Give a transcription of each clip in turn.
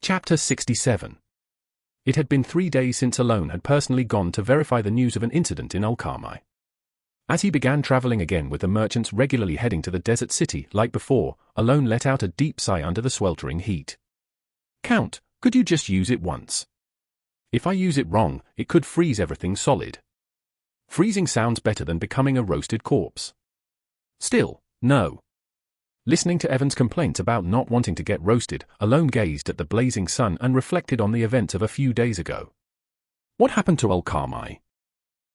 Chapter 67. It had been 3 days since Alone had personally gone to verify the news of an incident in Al-Karmai. As he began traveling again with the merchants regularly heading to the desert city like before, Alone let out a deep sigh under the sweltering heat. "Count, could you just use it once? If I use it wrong, it could freeze everything solid. Freezing sounds better than becoming a roasted corpse. Still, no." Listening to Evan's complaints about not wanting to get roasted, Alone gazed at the blazing sun and reflected on the events of a few days ago. What happened to Al-Karmai?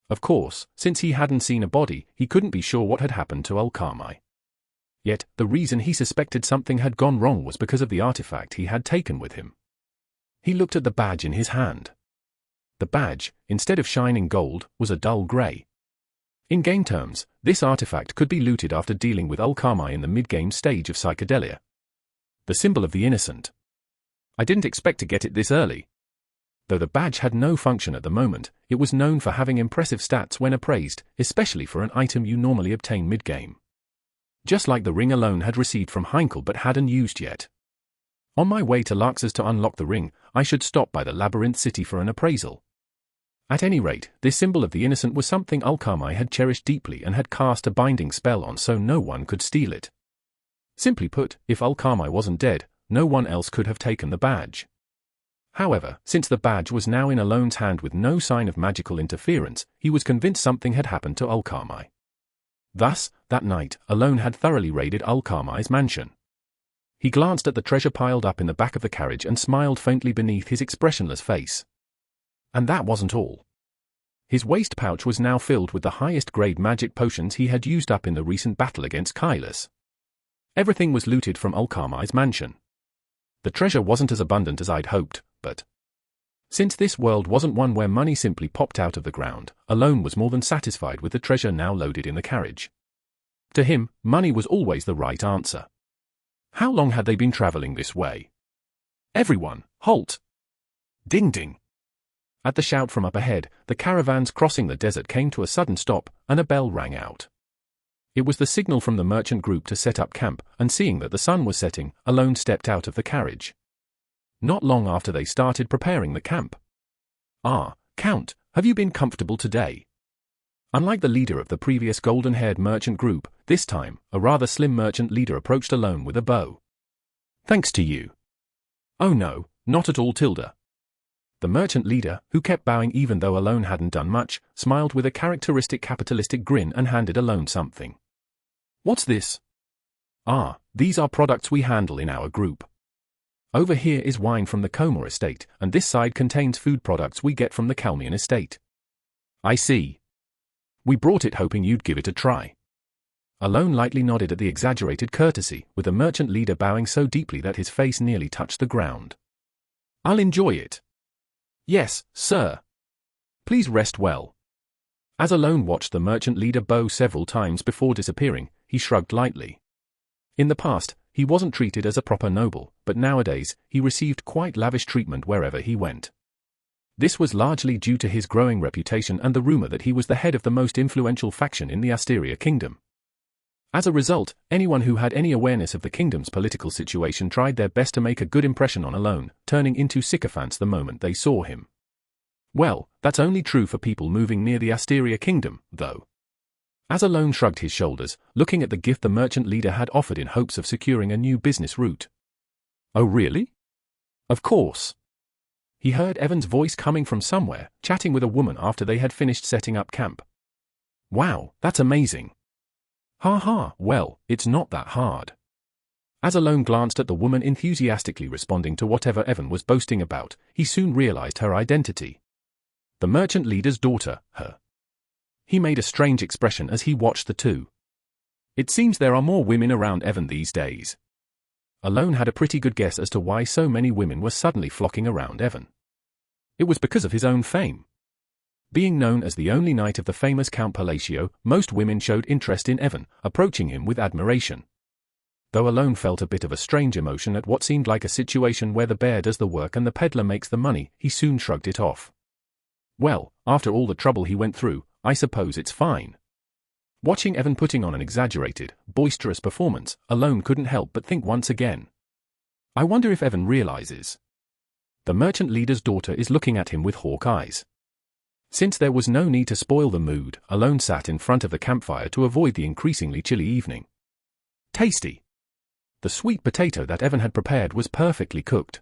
Of course, since he hadn't seen a body, he couldn't be sure what had happened to Al-Karmai. Yet, the reason he suspected something had gone wrong was because of the artifact he had taken with him. He looked at the badge in his hand. The badge, instead of shining gold, was a dull grey. In game terms, this artifact could be looted after dealing with Al-Karmai in the mid-game stage of Psychedelia. The symbol of the innocent. I didn't expect to get it this early. Though the badge had no function at the moment, it was known for having impressive stats when appraised, especially for an item you normally obtain mid-game. Just like the ring Alone had received from Heinkel but hadn't used yet. On my way to Larx's to unlock the ring, I should stop by the Labyrinth City for an appraisal. At any rate, this symbol of the innocent was something Al-Karmai had cherished deeply and had cast a binding spell on so no one could steal it. Simply put, if Al-Karmai wasn't dead, no one else could have taken the badge. However, since the badge was now in Alone's hand with no sign of magical interference, he was convinced something had happened to Al-Karmai. Thus, that night, Alone had thoroughly raided Al-Karmai's mansion. He glanced at the treasure piled up in the back of the carriage and smiled faintly beneath his expressionless face. And that wasn't all. His waist pouch was now filled with the highest-grade magic potions he had used up in the recent battle against Kylus. Everything was looted from Al-Karmai's mansion. The treasure wasn't as abundant as I'd hoped, but since this world wasn't one where money simply popped out of the ground, Alone was more than satisfied with the treasure now loaded in the carriage. To him, money was always the right answer. How long had they been traveling this way? "Everyone, halt!" Ding ding! At the shout from up ahead, the caravans crossing the desert came to a sudden stop, and a bell rang out. It was the signal from the merchant group to set up camp, and seeing that the sun was setting, Alone stepped out of the carriage. Not long after they started preparing the camp. "Ah, Count, have you been comfortable today?" Unlike the leader of the previous golden-haired merchant group, this time, a rather slim merchant leader approached Alone with a bow. "Thanks to you." "Oh no, not at all, Tilda." The merchant leader, who kept bowing even though Alone hadn't done much, smiled with a characteristic capitalistic grin and handed Alone something. "What's this?" "Ah, these are products we handle in our group. Over here is wine from the Comor estate, and this side contains food products we get from the Kalmian estate." "I see. We brought it hoping you'd give it a try." Alone lightly nodded at the exaggerated courtesy, with the merchant leader bowing so deeply that his face nearly touched the ground. "I'll enjoy it." "Yes, sir. Please rest well." As Alone watched the merchant leader bow several times before disappearing, he shrugged lightly. In the past, he wasn't treated as a proper noble, but nowadays, he received quite lavish treatment wherever he went. This was largely due to his growing reputation and the rumor that he was the head of the most influential faction in the Asteria kingdom. As a result, anyone who had any awareness of the kingdom's political situation tried their best to make a good impression on Alone, turning into sycophants the moment they saw him. Well, that's only true for people moving near the Asteria kingdom, though. As Alone shrugged his shoulders, looking at the gift the merchant leader had offered in hopes of securing a new business route. "Oh really?" "Of course." He heard Evan's voice coming from somewhere, chatting with a woman after they had finished setting up camp. "Wow, that's amazing." "Ha ha, well, it's not that hard." As Alone glanced at the woman enthusiastically responding to whatever Evan was boasting about, he soon realized her identity. The merchant leader's daughter, her. He made a strange expression as he watched the two. It seems there are more women around Evan these days. Alone had a pretty good guess as to why so many women were suddenly flocking around Evan. It was because of his own fame. Being known as the only knight of the famous Count Palacio, most women showed interest in Evan, approaching him with admiration. Though Alone felt a bit of a strange emotion at what seemed like a situation where the bear does the work and the peddler makes the money, he soon shrugged it off. Well, after all the trouble he went through, I suppose it's fine. Watching Evan putting on an exaggerated, boisterous performance, Alone couldn't help but think once again. I wonder if Evan realizes The merchant leader's daughter is looking at him with hawk eyes. Since there was no need to spoil the mood, Alone sat in front of the campfire to avoid the increasingly chilly evening. Tasty. The sweet potato that Evan had prepared was perfectly cooked.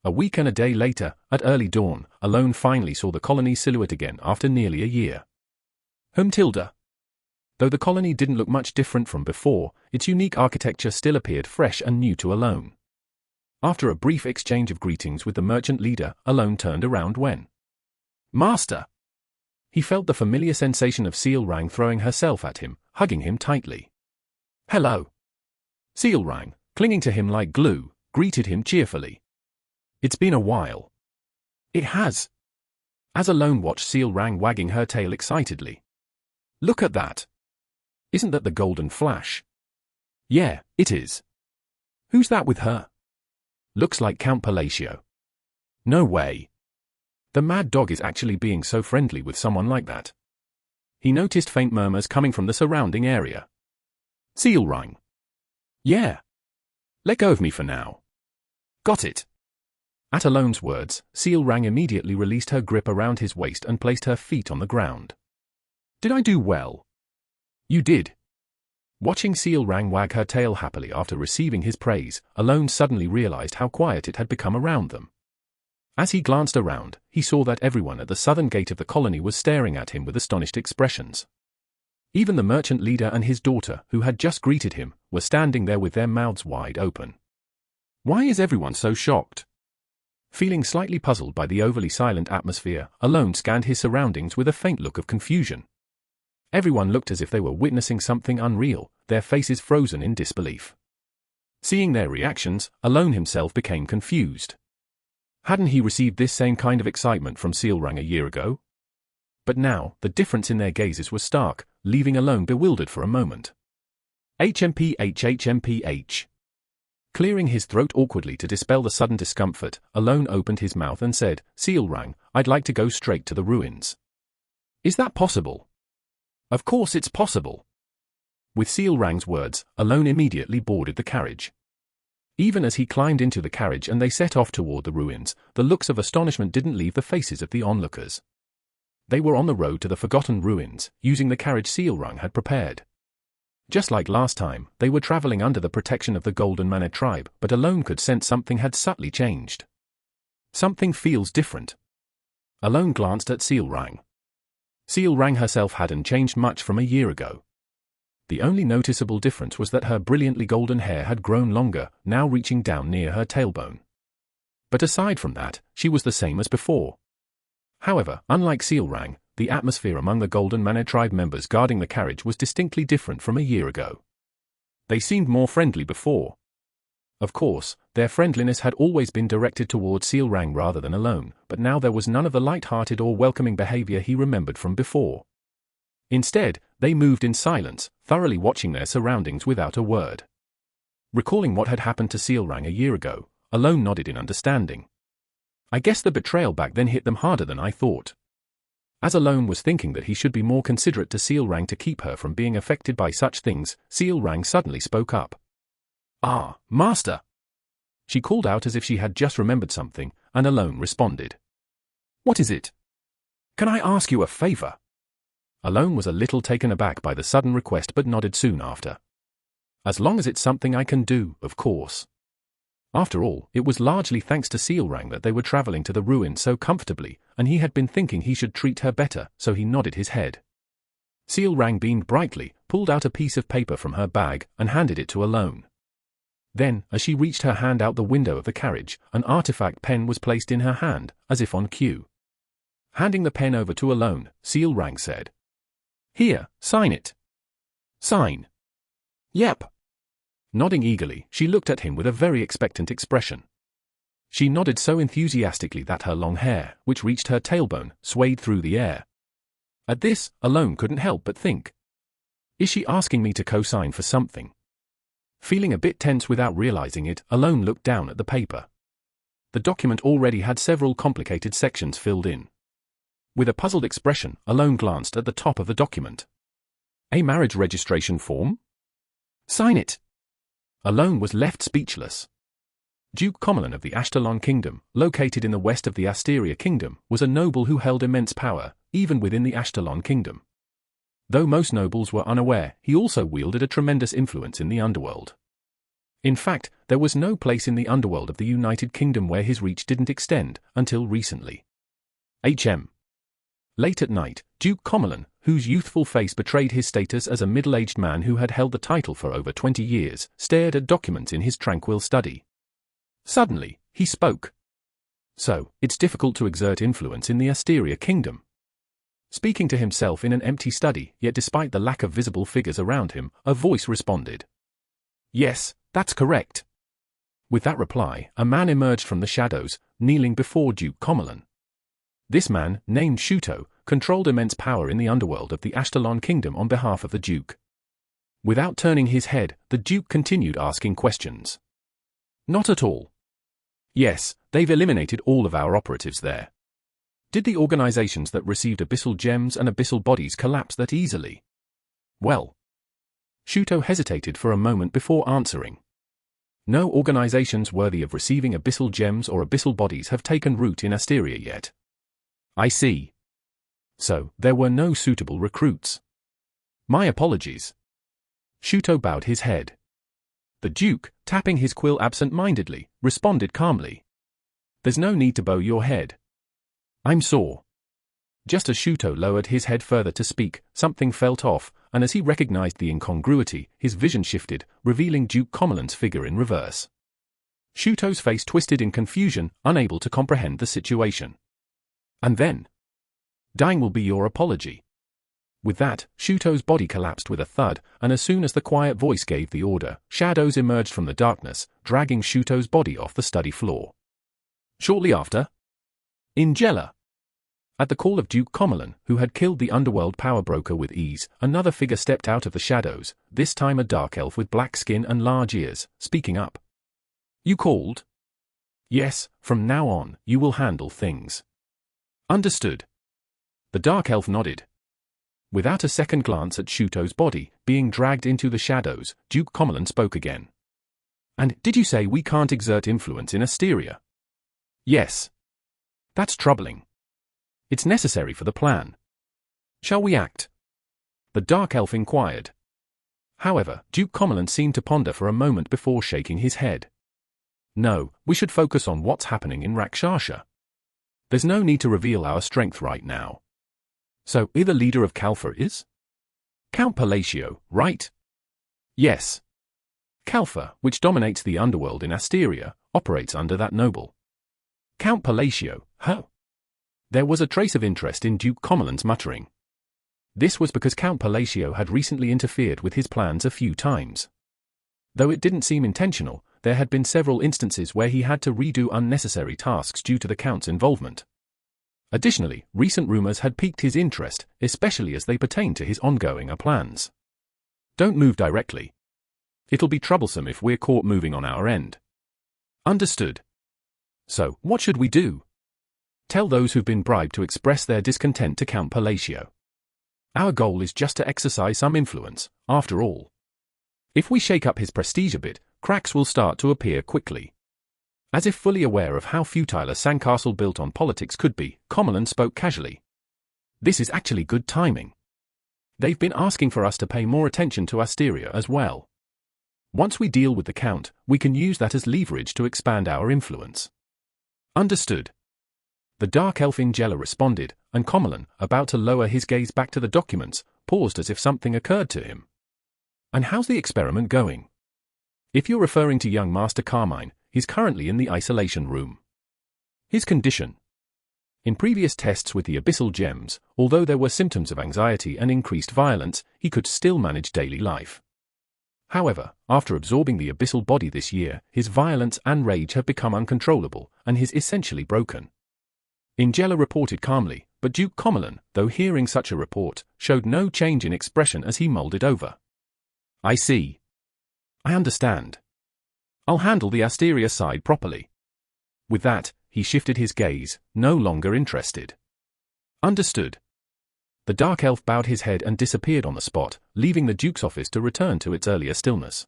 A week and a day later, at early dawn, Alone finally saw the colony's silhouette again after nearly a year. Tilda. Though the colony didn't look much different from before, its unique architecture still appeared fresh and new to Alone. After a brief exchange of greetings with the merchant leader, Alone turned around when Master! He felt the familiar sensation of Sealrang throwing herself at him, hugging him tightly. Hello! Sealrang, clinging to him like glue, greeted him cheerfully. It's been a while. It has. As Alone watched Sealrang wagging her tail excitedly. Look at that. Isn't that the golden flash? Yeah, it is. Who's that with her? Looks like Count Palacio. No way. The mad dog is actually being so friendly with someone like that. He noticed faint murmurs coming from the surrounding area. Sealrang. Yeah. Let go of me for now. Got it. At Alone's words, Sealrang immediately released her grip around his waist and placed her feet on the ground. Did I do well? You did. Watching Sealrang wag her tail happily after receiving his praise, Alone suddenly realized how quiet it had become around them. As he glanced around, he saw that everyone at the southern gate of the colony was staring at him with astonished expressions. Even the merchant leader and his daughter, who had just greeted him, were standing there with their mouths wide open. Why is everyone so shocked? Feeling slightly puzzled by the overly silent atmosphere, Alone scanned his surroundings with a faint look of confusion. Everyone looked as if they were witnessing something unreal, their faces frozen in disbelief. Seeing their reactions, Alone himself became confused. Hadn't he received this same kind of excitement from Sealrang a year ago? But now, the difference in their gazes was stark, leaving Alone bewildered for a moment. HMPH. Clearing his throat awkwardly to dispel the sudden discomfort, Alone opened his mouth and said, Sealrang, I'd like to go straight to the ruins. Is that possible? Of course it's possible. With Sealrang's words, Alone immediately boarded the carriage. Even as he climbed into the carriage and they set off toward the ruins, the looks of astonishment didn't leave the faces of the onlookers. They were on the road to the forgotten ruins, using the carriage Sealrang had prepared. Just like last time, they were traveling under the protection of the Golden Manor tribe, but Alone could sense something had subtly changed. Something feels different. Alone glanced at Sealrang. Sealrang herself hadn't changed much from a year ago. The only noticeable difference was that her brilliantly golden hair had grown longer, now reaching down near her tailbone. But aside from that, she was the same as before. However, unlike Sealrang, the atmosphere among the Golden Manor tribe members guarding the carriage was distinctly different from a year ago. They seemed more friendly before. Of course, their friendliness had always been directed towards Sealrang rather than Alone, but now there was none of the light-hearted or welcoming behavior he remembered from before. Instead, they moved in silence, thoroughly watching their surroundings without a word. Recalling what had happened to Sealrang a year ago, Alone nodded in understanding. I guess the betrayal back then hit them harder than I thought. As Alone was thinking that he should be more considerate to Sealrang to keep her from being affected by such things, Sealrang suddenly spoke up. Ah, Master! She called out as if she had just remembered something, and Alone responded. What is it? Can I ask you a favor? Alone was a little taken aback by the sudden request but nodded soon after. As long as it's something I can do, of course. After all, it was largely thanks to Sealrang that they were traveling to the ruins so comfortably, and he had been thinking he should treat her better, so he nodded his head. Sealrang beamed brightly, pulled out a piece of paper from her bag, and handed it to Alone. Then, as she reached her hand out the window of the carriage, an artifact pen was placed in her hand, as if on cue. Handing the pen over to Alone, Sealrang said, Here, sign it. Sign. Yep. Nodding eagerly, she looked at him with a very expectant expression. She nodded so enthusiastically that her long hair, which reached her tailbone, swayed through the air. At this, Alone couldn't help but think. Is she asking me to co-sign for something? Feeling a bit tense without realizing it, Alone looked down at the paper. The document already had several complicated sections filled in. With a puzzled expression, Alone glanced at the top of the document. A marriage registration form? Sign it. Alone was left speechless. Duke Comelin of the Ashtalon Kingdom, located in the west of the Asteria Kingdom, was a noble who held immense power, even within the Ashtalon Kingdom. Though most nobles were unaware, he also wielded a tremendous influence in the underworld. In fact, there was no place in the underworld of the United Kingdom where his reach didn't extend, until recently. Late at night, Duke Comelin, whose youthful face betrayed his status as a middle-aged man who had held the title for over 20 years, stared at documents in his tranquil study. Suddenly, he spoke. So, it's difficult to exert influence in the Asteria Kingdom. Speaking to himself in an empty study, yet despite the lack of visible figures around him, a voice responded. Yes, that's correct. With that reply, a man emerged from the shadows, kneeling before Duke Comelin. This man, named Shuto, controlled immense power in the underworld of the Ashtalon Kingdom on behalf of the Duke. Without turning his head, the Duke continued asking questions. Not at all. Yes, they've eliminated all of our operatives there. Did the organizations that received abyssal gems and abyssal bodies collapse that easily? Well. Shuto hesitated for a moment before answering. No organizations worthy of receiving abyssal gems or abyssal bodies have taken root in Asteria yet. I see. So, there were no suitable recruits. My apologies. Shuto bowed his head. The Duke, tapping his quill absent-mindedly, responded calmly. There's no need to bow your head. I'm sore. Just as Shuto lowered his head further to speak, something felt off, and as he recognized the incongruity, his vision shifted, revealing Duke Comelin's figure in reverse. Shuto's face twisted in confusion, unable to comprehend the situation. And then, dying will be your apology. With that, Shuto's body collapsed with a thud, and as soon as the quiet voice gave the order, shadows emerged from the darkness, dragging Shuto's body off the study floor. Shortly after, in Jella. At the call of Duke Comelin, who had killed the underworld power broker with ease, another figure stepped out of the shadows, this time a dark elf with black skin and large ears, speaking up. You called? Yes, from now on, you will handle things. Understood. The dark elf nodded. Without a second glance at Shuto's body, being dragged into the shadows, Duke Comelin spoke again. And did you say we can't exert influence in Asteria? Yes. That's troubling. It's necessary for the plan. Shall we act? The dark elf inquired. However, Duke Comelin seemed to ponder for a moment before shaking his head. No, we should focus on what's happening in Rakshasha. There's no need to reveal our strength right now. So, the leader of Kalfa is? Count Palacio, right? Yes. Kalfa, which dominates the underworld in Asteria, operates under that noble. Count Palacio, huh? There was a trace of interest in Duke Comelin's muttering. This was because Count Palacio had recently interfered with his plans a few times. Though it didn't seem intentional, there had been several instances where he had to redo unnecessary tasks due to the Count's involvement. Additionally, recent rumors had piqued his interest, especially as they pertain to his ongoing plans. Don't move directly. It'll be troublesome if we're caught moving on our end. Understood. So, what should we do? Tell those who've been bribed to express their discontent to Count Palacio. Our goal is just to exercise some influence, after all. If we shake up his prestige a bit, cracks will start to appear quickly. As if fully aware of how futile a sandcastle built on politics could be, Comelin spoke casually. This is actually good timing. They've been asking for us to pay more attention to Asteria as well. Once we deal with the Count, we can use that as leverage to expand our influence. Understood. The dark elf in Jella responded, and Comelin, about to lower his gaze back to the documents, paused as if something occurred to him. And how's the experiment going? If you're referring to young Master Carmine, he's currently in the isolation room. His condition. In previous tests with the abyssal gems, although there were symptoms of anxiety and increased violence, he could still manage daily life. However, after absorbing the abyssal body this year, his violence and rage have become uncontrollable, and he's essentially broken. Ingela reported calmly, but Duke Comelin, though hearing such a report, showed no change in expression as he mulled it over. I see. I understand. I'll handle the Asteria side properly. With that, he shifted his gaze, no longer interested. Understood. The dark elf bowed his head and disappeared on the spot, leaving the Duke's office to return to its earlier stillness.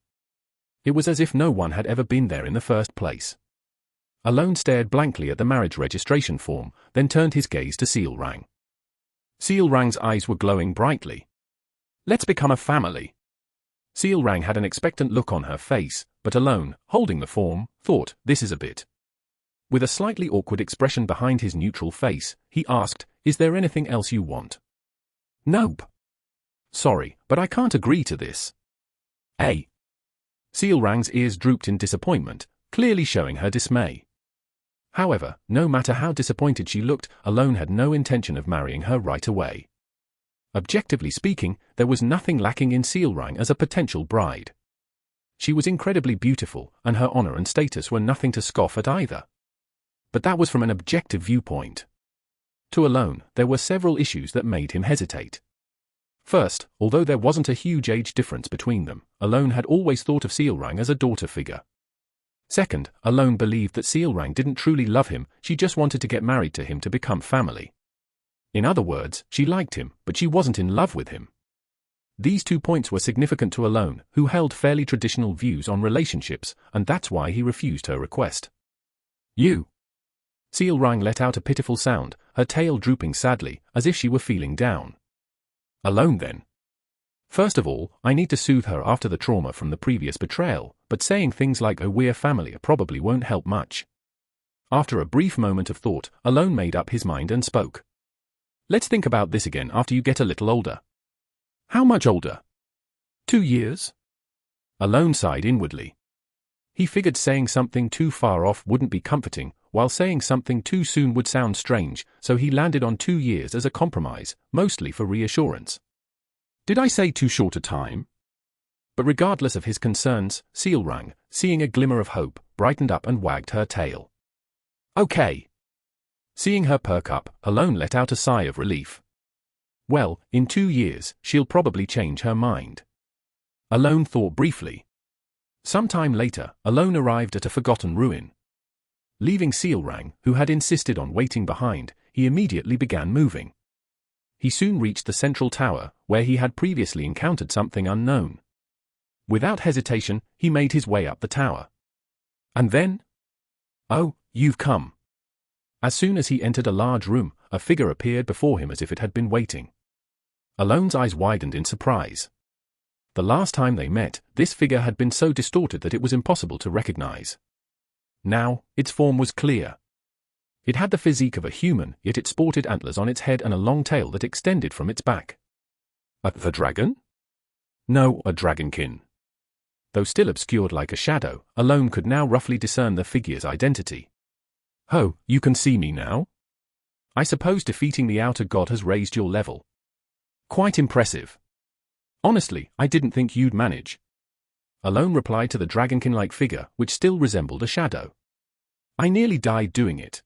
It was as if no one had ever been there in the first place. Alone stared blankly at the marriage registration form, then turned his gaze to Sealrang. Sealrang's eyes were glowing brightly. "Let's become a family." Sealrang had an expectant look on her face, but Alone, holding the form, thought, "This is a bit." With a slightly awkward expression behind his neutral face, he asked, "Is there anything else you want?" "Nope. Sorry, but I can't agree to this." "Hey." Sealrang's ears drooped in disappointment, clearly showing her dismay. However, no matter how disappointed she looked, Alone had no intention of marrying her right away. Objectively speaking, there was nothing lacking in Sealrang as a potential bride. She was incredibly beautiful, and her honor and status were nothing to scoff at either. But that was from an objective viewpoint. To Alone, there were several issues that made him hesitate. First, although there wasn't a huge age difference between them, Alone had always thought of Sealrang as a daughter figure. Second, Alone believed that Sealrang didn't truly love him, she just wanted to get married to him to become family. In other words, she liked him, but she wasn't in love with him. These 2 points were significant to Alone, who held fairly traditional views on relationships, and that's why he refused her request. "You." Sealrang let out a pitiful sound, her tail drooping sadly, as if she were feeling down. "Alone then. First of all, I need to soothe her after the trauma from the previous betrayal, but saying things like, 'Oh, we're family' probably won't help much." After a brief moment of thought, Alone made up his mind and spoke. "Let's think about this again after you get a little older." "How much older?" 2 years. Alone sighed inwardly. He figured saying something too far off wouldn't be comforting, while saying something too soon would sound strange, so he landed on 2 years as a compromise, mostly for reassurance. "Did I say too short a time?" But regardless of his concerns, Sealrang, seeing a glimmer of hope, brightened up and wagged her tail. "Okay." Seeing her perk up, Alone let out a sigh of relief. Well, in 2 years, she'll probably change her mind. Alone thought briefly. Sometime later, Alone arrived at a forgotten ruin. Leaving Sealrang, who had insisted on waiting behind, he immediately began moving. He soon reached the central tower, where he had previously encountered something unknown. Without hesitation, he made his way up the tower. And then? "Oh, you've come." As soon as he entered a large room, a figure appeared before him as if it had been waiting. Alone's eyes widened in surprise. The last time they met, this figure had been so distorted that it was impossible to recognize. Now, its form was clear. It had the physique of a human, yet it sported antlers on its head and a long tail that extended from its back. The dragon? No, a dragonkin. Though still obscured like a shadow, Alone could now roughly discern the figure's identity. "Oh, you can see me now? I suppose defeating the outer god has raised your level. Quite impressive. Honestly, I didn't think you'd manage." Alone replied to the dragonkin-like figure, which still resembled a shadow. "I nearly died doing it.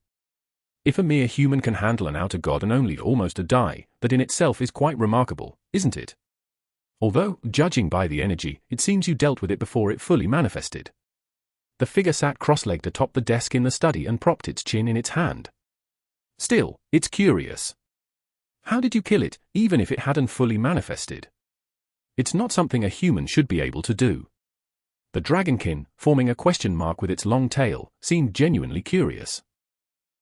If a mere human can handle an outer god and only almost die, that in itself is quite remarkable, isn't it? Although, judging by the energy, it seems you dealt with it before it fully manifested." The figure sat cross-legged atop the desk in the study and propped its chin in its hand. "Still, it's curious. How did you kill it, even if it hadn't fully manifested? It's not something a human should be able to do." The dragonkin, forming a question mark with its long tail, seemed genuinely curious.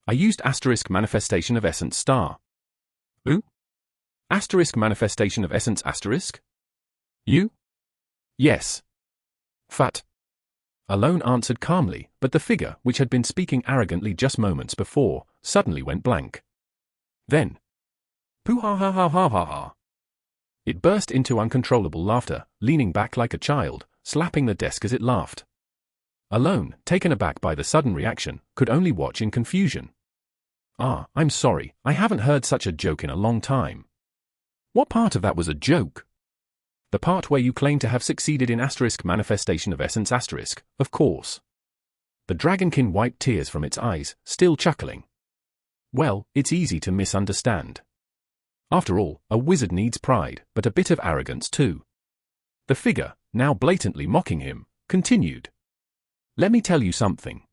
"I used asterisk manifestation of essence star." "Who?" "Asterisk manifestation of essence asterisk." "You?" "Yes." "Fat." Alone answered calmly, but the figure, which had been speaking arrogantly just moments before, suddenly went blank. Then, "Pooh ha ha ha ha ha ha." It burst into uncontrollable laughter, leaning back like a child, slapping the desk as it laughed. Alone, taken aback by the sudden reaction, could only watch in confusion. I'm sorry, I haven't heard such a joke in a long time." "What part of that was a joke?" "The part where you claim to have succeeded in asterisk manifestation of essence asterisk, of course." The dragonkin wiped tears from its eyes, still chuckling. "Well, it's easy to misunderstand. After all, a wizard needs pride, but a bit of arrogance too." The figure, now blatantly mocking him, continued. "Let me tell you something.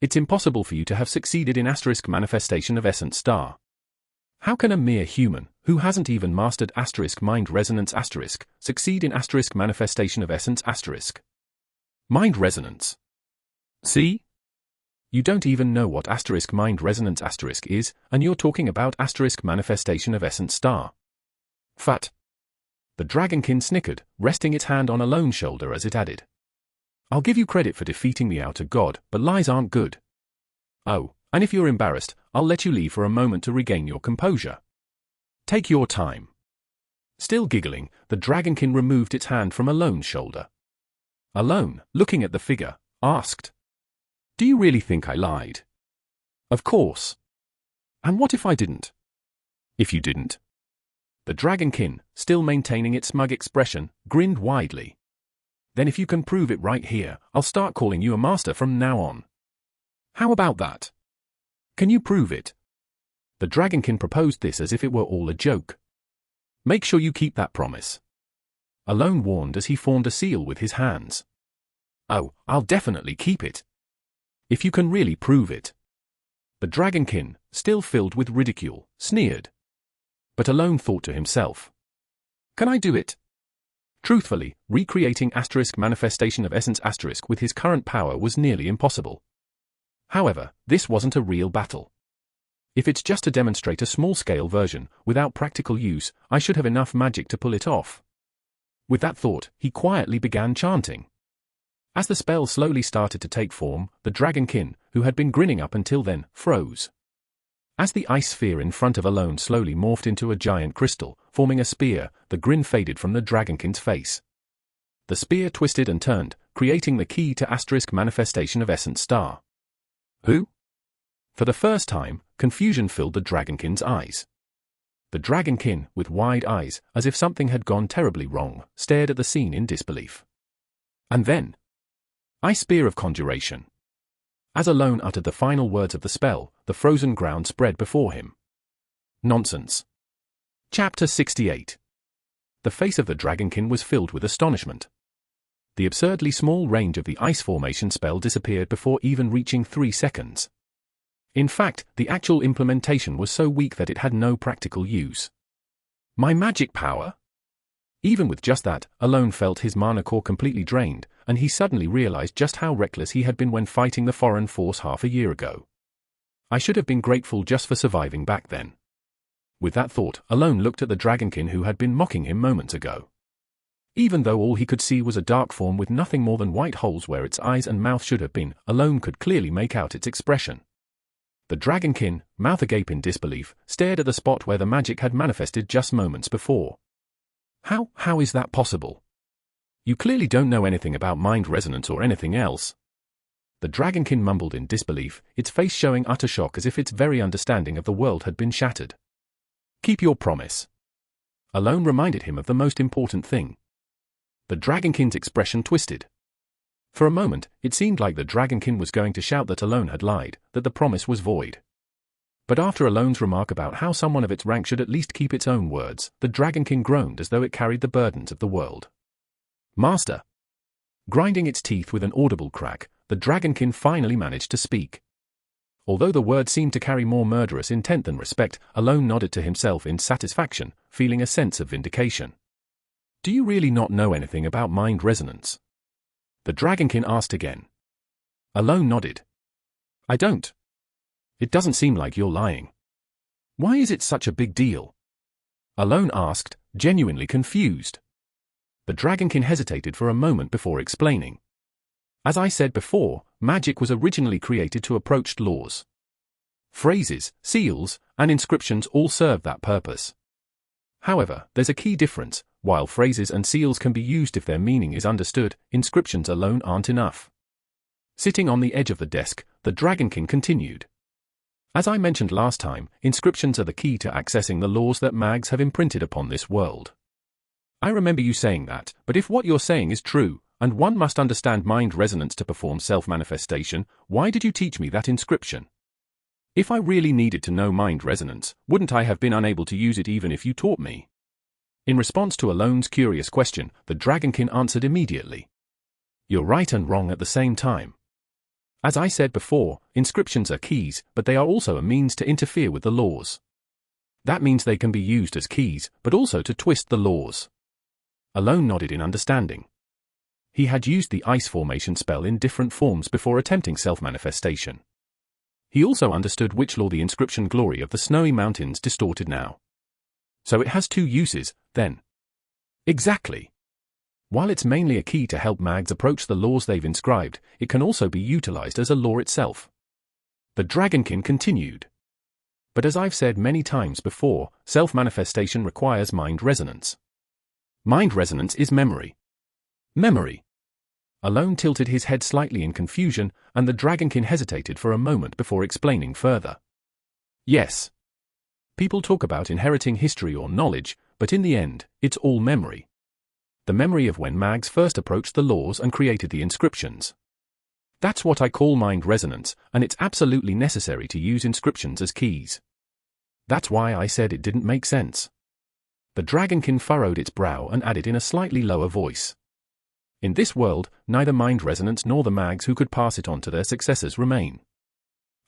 It's impossible for you to have succeeded in asterisk manifestation of essence star. How can a mere human, who hasn't even mastered asterisk mind resonance asterisk, succeed in asterisk manifestation of essence asterisk? Mind resonance. See? You don't even know what asterisk mind resonance asterisk is, and you're talking about asterisk manifestation of essence star. Fat. The dragonkin snickered, resting its hand on Alone's shoulder as it added. I'll give you credit for defeating the outer god, but lies aren't good. Oh, and if you're embarrassed, I'll let you leave for a moment to regain your composure. Take your time. Still giggling, the dragonkin removed its hand from Alone's shoulder. Alone, looking at the figure, asked, Do you really think I lied? Of course. And what if I didn't? If you didn't? The dragonkin, still maintaining its smug expression, grinned widely. Then if you can prove it right here, I'll start calling you a master from now on. How about that? Can you prove it? The dragonkin proposed this as if it were all a joke. Make sure you keep that promise. Alone warned as he formed a seal with his hands. Oh, I'll definitely keep it. If you can really prove it. The dragonkin, still filled with ridicule, sneered. But Alone thought to himself. Can I do it? Truthfully, recreating asterisk manifestation of essence asterisk with his current power was nearly impossible. However, this wasn't a real battle. If it's just to demonstrate a small-scale version, without practical use, I should have enough magic to pull it off. With that thought, he quietly began chanting. As the spell slowly started to take form, the dragonkin, who had been grinning up until then, froze. As the ice sphere in front of Alone slowly morphed into a giant crystal, forming a spear, the grin faded from the dragonkin's face. The spear twisted and turned, creating the key to asterisk manifestation of essence star. Who? For the first time, confusion filled the dragonkin's eyes. The dragonkin, with wide eyes, as if something had gone terribly wrong, stared at the scene in disbelief. And then, Ice Spear of Conjuration. As Alone uttered the final words of the spell, the frozen ground spread before him. Nonsense. Chapter 68. The face of the dragonkin was filled with astonishment. The absurdly small range of the ice formation spell disappeared before even reaching 3 seconds. In fact, the actual implementation was so weak that it had no practical use. My magic power? Even with just that, Alone felt his mana core completely drained, and he suddenly realized just how reckless he had been when fighting the foreign force half a year ago. I should have been grateful just for surviving back then. With that thought, Alone looked at the dragonkin who had been mocking him moments ago. Even though all he could see was a dark form with nothing more than white holes where its eyes and mouth should have been, Alone could clearly make out its expression. The dragonkin, mouth agape in disbelief, stared at the spot where the magic had manifested just moments before. How is that possible? You clearly don't know anything about mind resonance or anything else. The dragonkin mumbled in disbelief, its face showing utter shock as if its very understanding of the world had been shattered. Keep your promise. Alone reminded him of the most important thing. The dragonkin's expression twisted. For a moment, it seemed like the dragonkin was going to shout that Alone had lied, that the promise was void. But after Alone's remark about how someone of its rank should at least keep its own words, the dragonkin groaned as though it carried the burdens of the world. Master. Grinding its teeth with an audible crack, the dragonkin finally managed to speak. Although the words seemed to carry more murderous intent than respect, Alone nodded to himself in satisfaction, feeling a sense of vindication. Do you really not know anything about mind resonance? The dragonkin asked again. Alone nodded. I don't. It doesn't seem like you're lying. Why is it such a big deal? Alone asked, genuinely confused. The dragonkin hesitated for a moment before explaining. As I said before, magic was originally created to approach laws. Phrases, seals, and inscriptions all serve that purpose. However, there's a key difference. While phrases and seals can be used if their meaning is understood, inscriptions alone aren't enough. Sitting on the edge of the desk, the dragonkin continued. As I mentioned last time, inscriptions are the key to accessing the laws that mags have imprinted upon this world. I remember you saying that, but if what you're saying is true, and one must understand mind resonance to perform self-manifestation, why did you teach me that inscription? If I really needed to know mind resonance, wouldn't I have been unable to use it even if you taught me? In response to Alone's curious question, the dragonkin answered immediately. You're right and wrong at the same time. As I said before, inscriptions are keys, but they are also a means to interfere with the laws. That means they can be used as keys, but also to twist the laws. Alone nodded in understanding. He had used the ice formation spell in different forms before attempting self-manifestation. He also understood which law the inscription glory of the snowy mountains distorted now. So it has two uses, then. Exactly. While it's mainly a key to help mags approach the laws they've inscribed, it can also be utilized as a law itself. The Dragonkin continued. But as I've said many times before, self-manifestation requires mind resonance. Mind resonance is memory. Memory. Alone tilted his head slightly in confusion, and the Dragonkin hesitated for a moment before explaining further. Yes. People talk about inheriting history or knowledge, but in the end, it's all memory. The memory of when mags first approached the laws and created the inscriptions. That's what I call mind resonance, and it's absolutely necessary to use inscriptions as keys. That's why I said it didn't make sense. The Dragonkin furrowed its brow and added in a slightly lower voice. In this world, neither mind resonance nor the mags who could pass it on to their successors remain.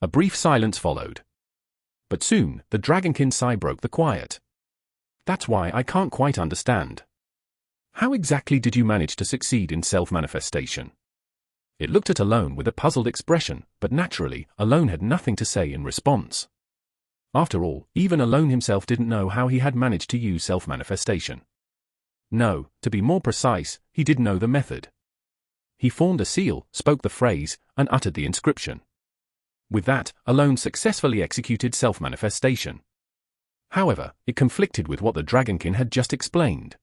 A brief silence followed. But soon, the Dragonkin's sigh broke the quiet. That's why I can't quite understand. How exactly did you manage to succeed in self-manifestation? It looked at Alone with a puzzled expression, but naturally, Alone had nothing to say in response. After all, even Alone himself didn't know how he had managed to use self-manifestation. No, to be more precise, he did know the method. He formed a seal, spoke the phrase, and uttered the inscription. With that, Alone successfully executed self-manifestation. However, it conflicted with what the Dragonkin had just explained.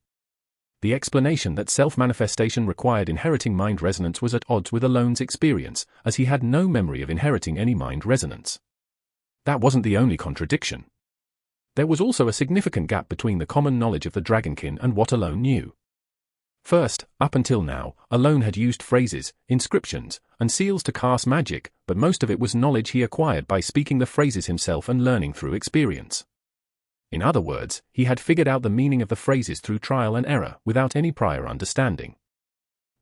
The explanation that self-manifestation required inheriting mind resonance was at odds with Alone's experience, as he had no memory of inheriting any mind resonance. That wasn't the only contradiction. There was also a significant gap between the common knowledge of the Dragonkin and what Alone knew. First, up until now, Alone had used phrases, inscriptions, and seals to cast magic, but most of it was knowledge he acquired by speaking the phrases himself and learning through experience. In other words, he had figured out the meaning of the phrases through trial and error, without any prior understanding.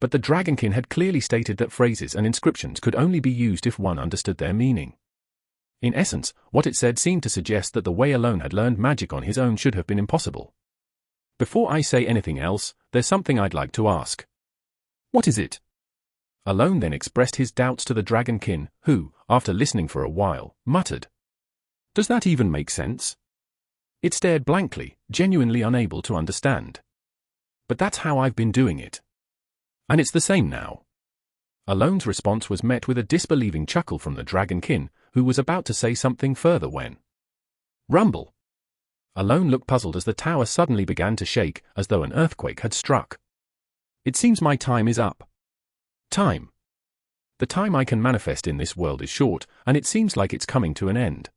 But the Dragonkin had clearly stated that phrases and inscriptions could only be used if one understood their meaning. In essence, what it said seemed to suggest that the way Alone had learned magic on his own should have been impossible. Before I say anything else, there's something I'd like to ask. What is it? Alone then expressed his doubts to the Dragonkin, who, after listening for a while, muttered. Does that even make sense? It stared blankly, genuinely unable to understand. But that's how I've been doing it. And it's the same now. Alone's response was met with a disbelieving chuckle from the Dragonkin, who was about to say something further when. Rumble. Alone looked puzzled as the tower suddenly began to shake, as though an earthquake had struck. It seems my time is up. Time. The time I can manifest in this world is short, and it seems like it's coming to an end.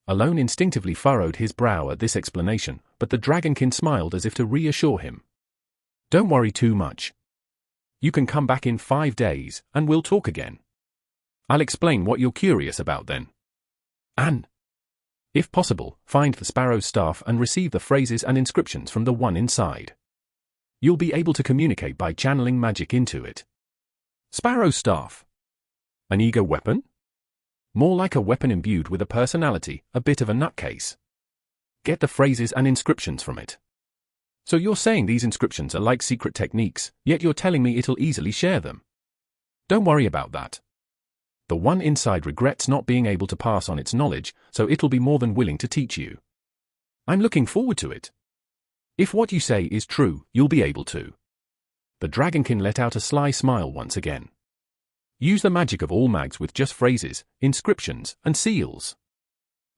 Alone instinctively furrowed his brow at this explanation, but the Dragonkin smiled as if to reassure him. Don't worry too much. You can come back in 5 days, and we'll talk again. I'll explain what you're curious about then. And, if possible, find the sparrow's staff and receive the phrases and inscriptions from the one inside. You'll be able to communicate by channeling magic into it. Sparrow's staff. An ego weapon? More like a weapon imbued with a personality, a bit of a nutcase. Get the phrases and inscriptions from it. So you're saying these inscriptions are like secret techniques, yet you're telling me it'll easily share them. Don't worry about that. The one inside regrets not being able to pass on its knowledge, so it'll be more than willing to teach you. I'm looking forward to it. If what you say is true, you'll be able to. The Dragonkin let out a sly smile once again. Use the magic of all mags with just phrases, inscriptions, and seals.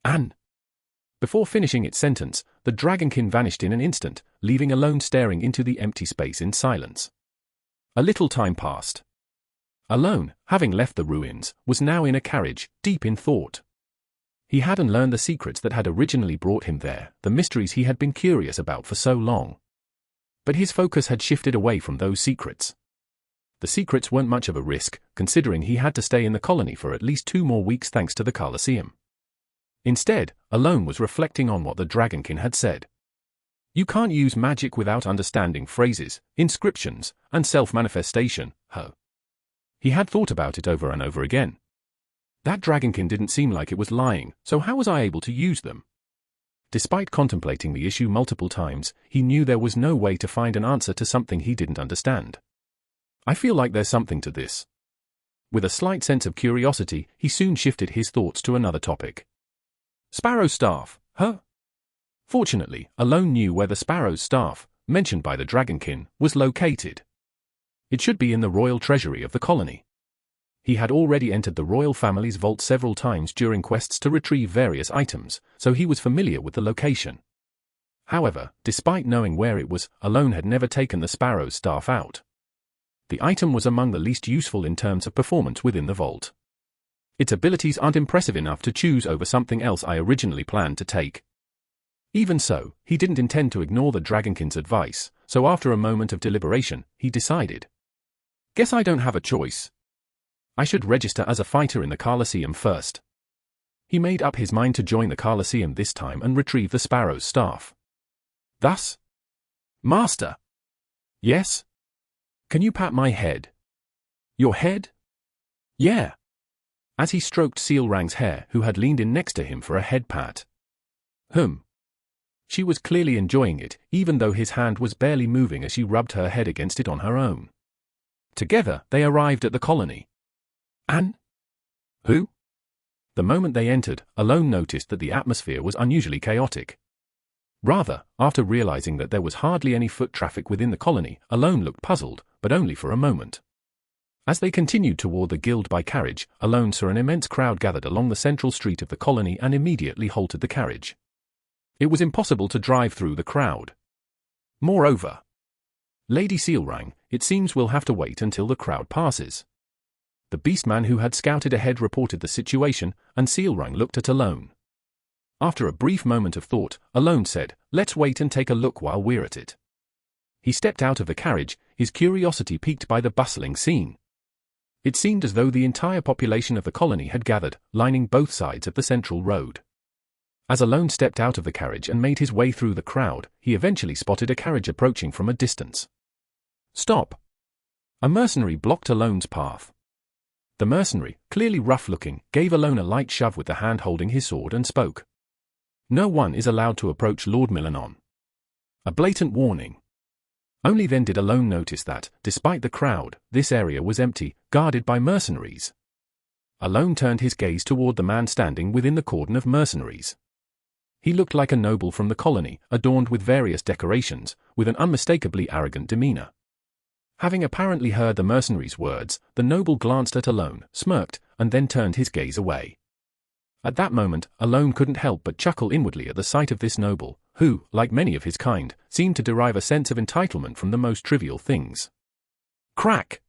And, before finishing its sentence, the Dragonkin vanished in an instant, leaving Alone staring into the empty space in silence. A little time passed. Alone, having left the ruins, was now in a carriage, deep in thought. He hadn't learned the secrets that had originally brought him there, the mysteries he had been curious about for so long. But his focus had shifted away from those secrets. The secrets weren't much of a risk, considering he had to stay in the colony for at least 2 more weeks thanks to the Colosseum. Instead, Alone was reflecting on what the Dragonkin had said. You can't use magic without understanding phrases, inscriptions, and self-manifestation, huh? He had thought about it over and over again. That Dragonkin didn't seem like it was lying, so how was I able to use them? Despite contemplating the issue multiple times, he knew there was no way to find an answer to something he didn't understand. I feel like there's something to this. With a slight sense of curiosity, he soon shifted his thoughts to another topic. Sparrow's staff, huh? Fortunately, Alone knew where the Sparrow's staff, mentioned by the Dragonkin, was located. It should be in the royal treasury of the colony. He had already entered the royal family's vault several times during quests to retrieve various items, so he was familiar with the location. However, despite knowing where it was, Alone had never taken the Sparrow's staff out. The item was among the least useful in terms of performance within the vault. Its abilities aren't impressive enough to choose over something else I originally planned to take. Even so, he didn't intend to ignore the Dragonkin's advice, so after a moment of deliberation, he decided. Guess I don't have a choice. I should register as a fighter in the Colosseum first. He made up his mind to join the Colosseum this time and retrieve the Sparrow's staff. Thus, Master. Yes? Can you pat my head? Your head? Yeah. As he stroked Sealrang's hair, who had leaned in next to him for a head pat. She was clearly enjoying it, even though his hand was barely moving as she rubbed her head against it on her own. Together, they arrived at the colony. Anne? Who? The moment they entered, Alone noticed that the atmosphere was unusually chaotic. Rather, after realizing that there was hardly any foot traffic within the colony, Alone looked puzzled, but only for a moment. As they continued toward the guild by carriage, Alone saw an immense crowd gathered along the central street of the colony and immediately halted the carriage. It was impossible to drive through the crowd. Moreover, Lady Sealrang, it seems we'll have to wait until the crowd passes. The beastman who had scouted ahead reported the situation, and Sealrang looked at Alone. After a brief moment of thought, Alone said, "Let's wait and take a look while we're at it." He stepped out of the carriage, his curiosity piqued by the bustling scene. It seemed as though the entire population of the colony had gathered, lining both sides of the central road. As Alone stepped out of the carriage and made his way through the crowd, he eventually spotted a carriage approaching from a distance. Stop! A mercenary blocked Alone's path. The mercenary, clearly rough-looking, gave Alone a light shove with the hand holding his sword and spoke. No one is allowed to approach Lord Milanon. A blatant warning. Only then did Alone notice that, despite the crowd, this area was empty, guarded by mercenaries. Alone turned his gaze toward the man standing within the cordon of mercenaries. He looked like a noble from the colony, adorned with various decorations, with an unmistakably arrogant demeanor. Having apparently heard the mercenary's words, the noble glanced at Alone, smirked, and then turned his gaze away. At that moment, Alone couldn't help but chuckle inwardly at the sight of this noble, who, like many of his kind, seemed to derive a sense of entitlement from the most trivial things. Crack!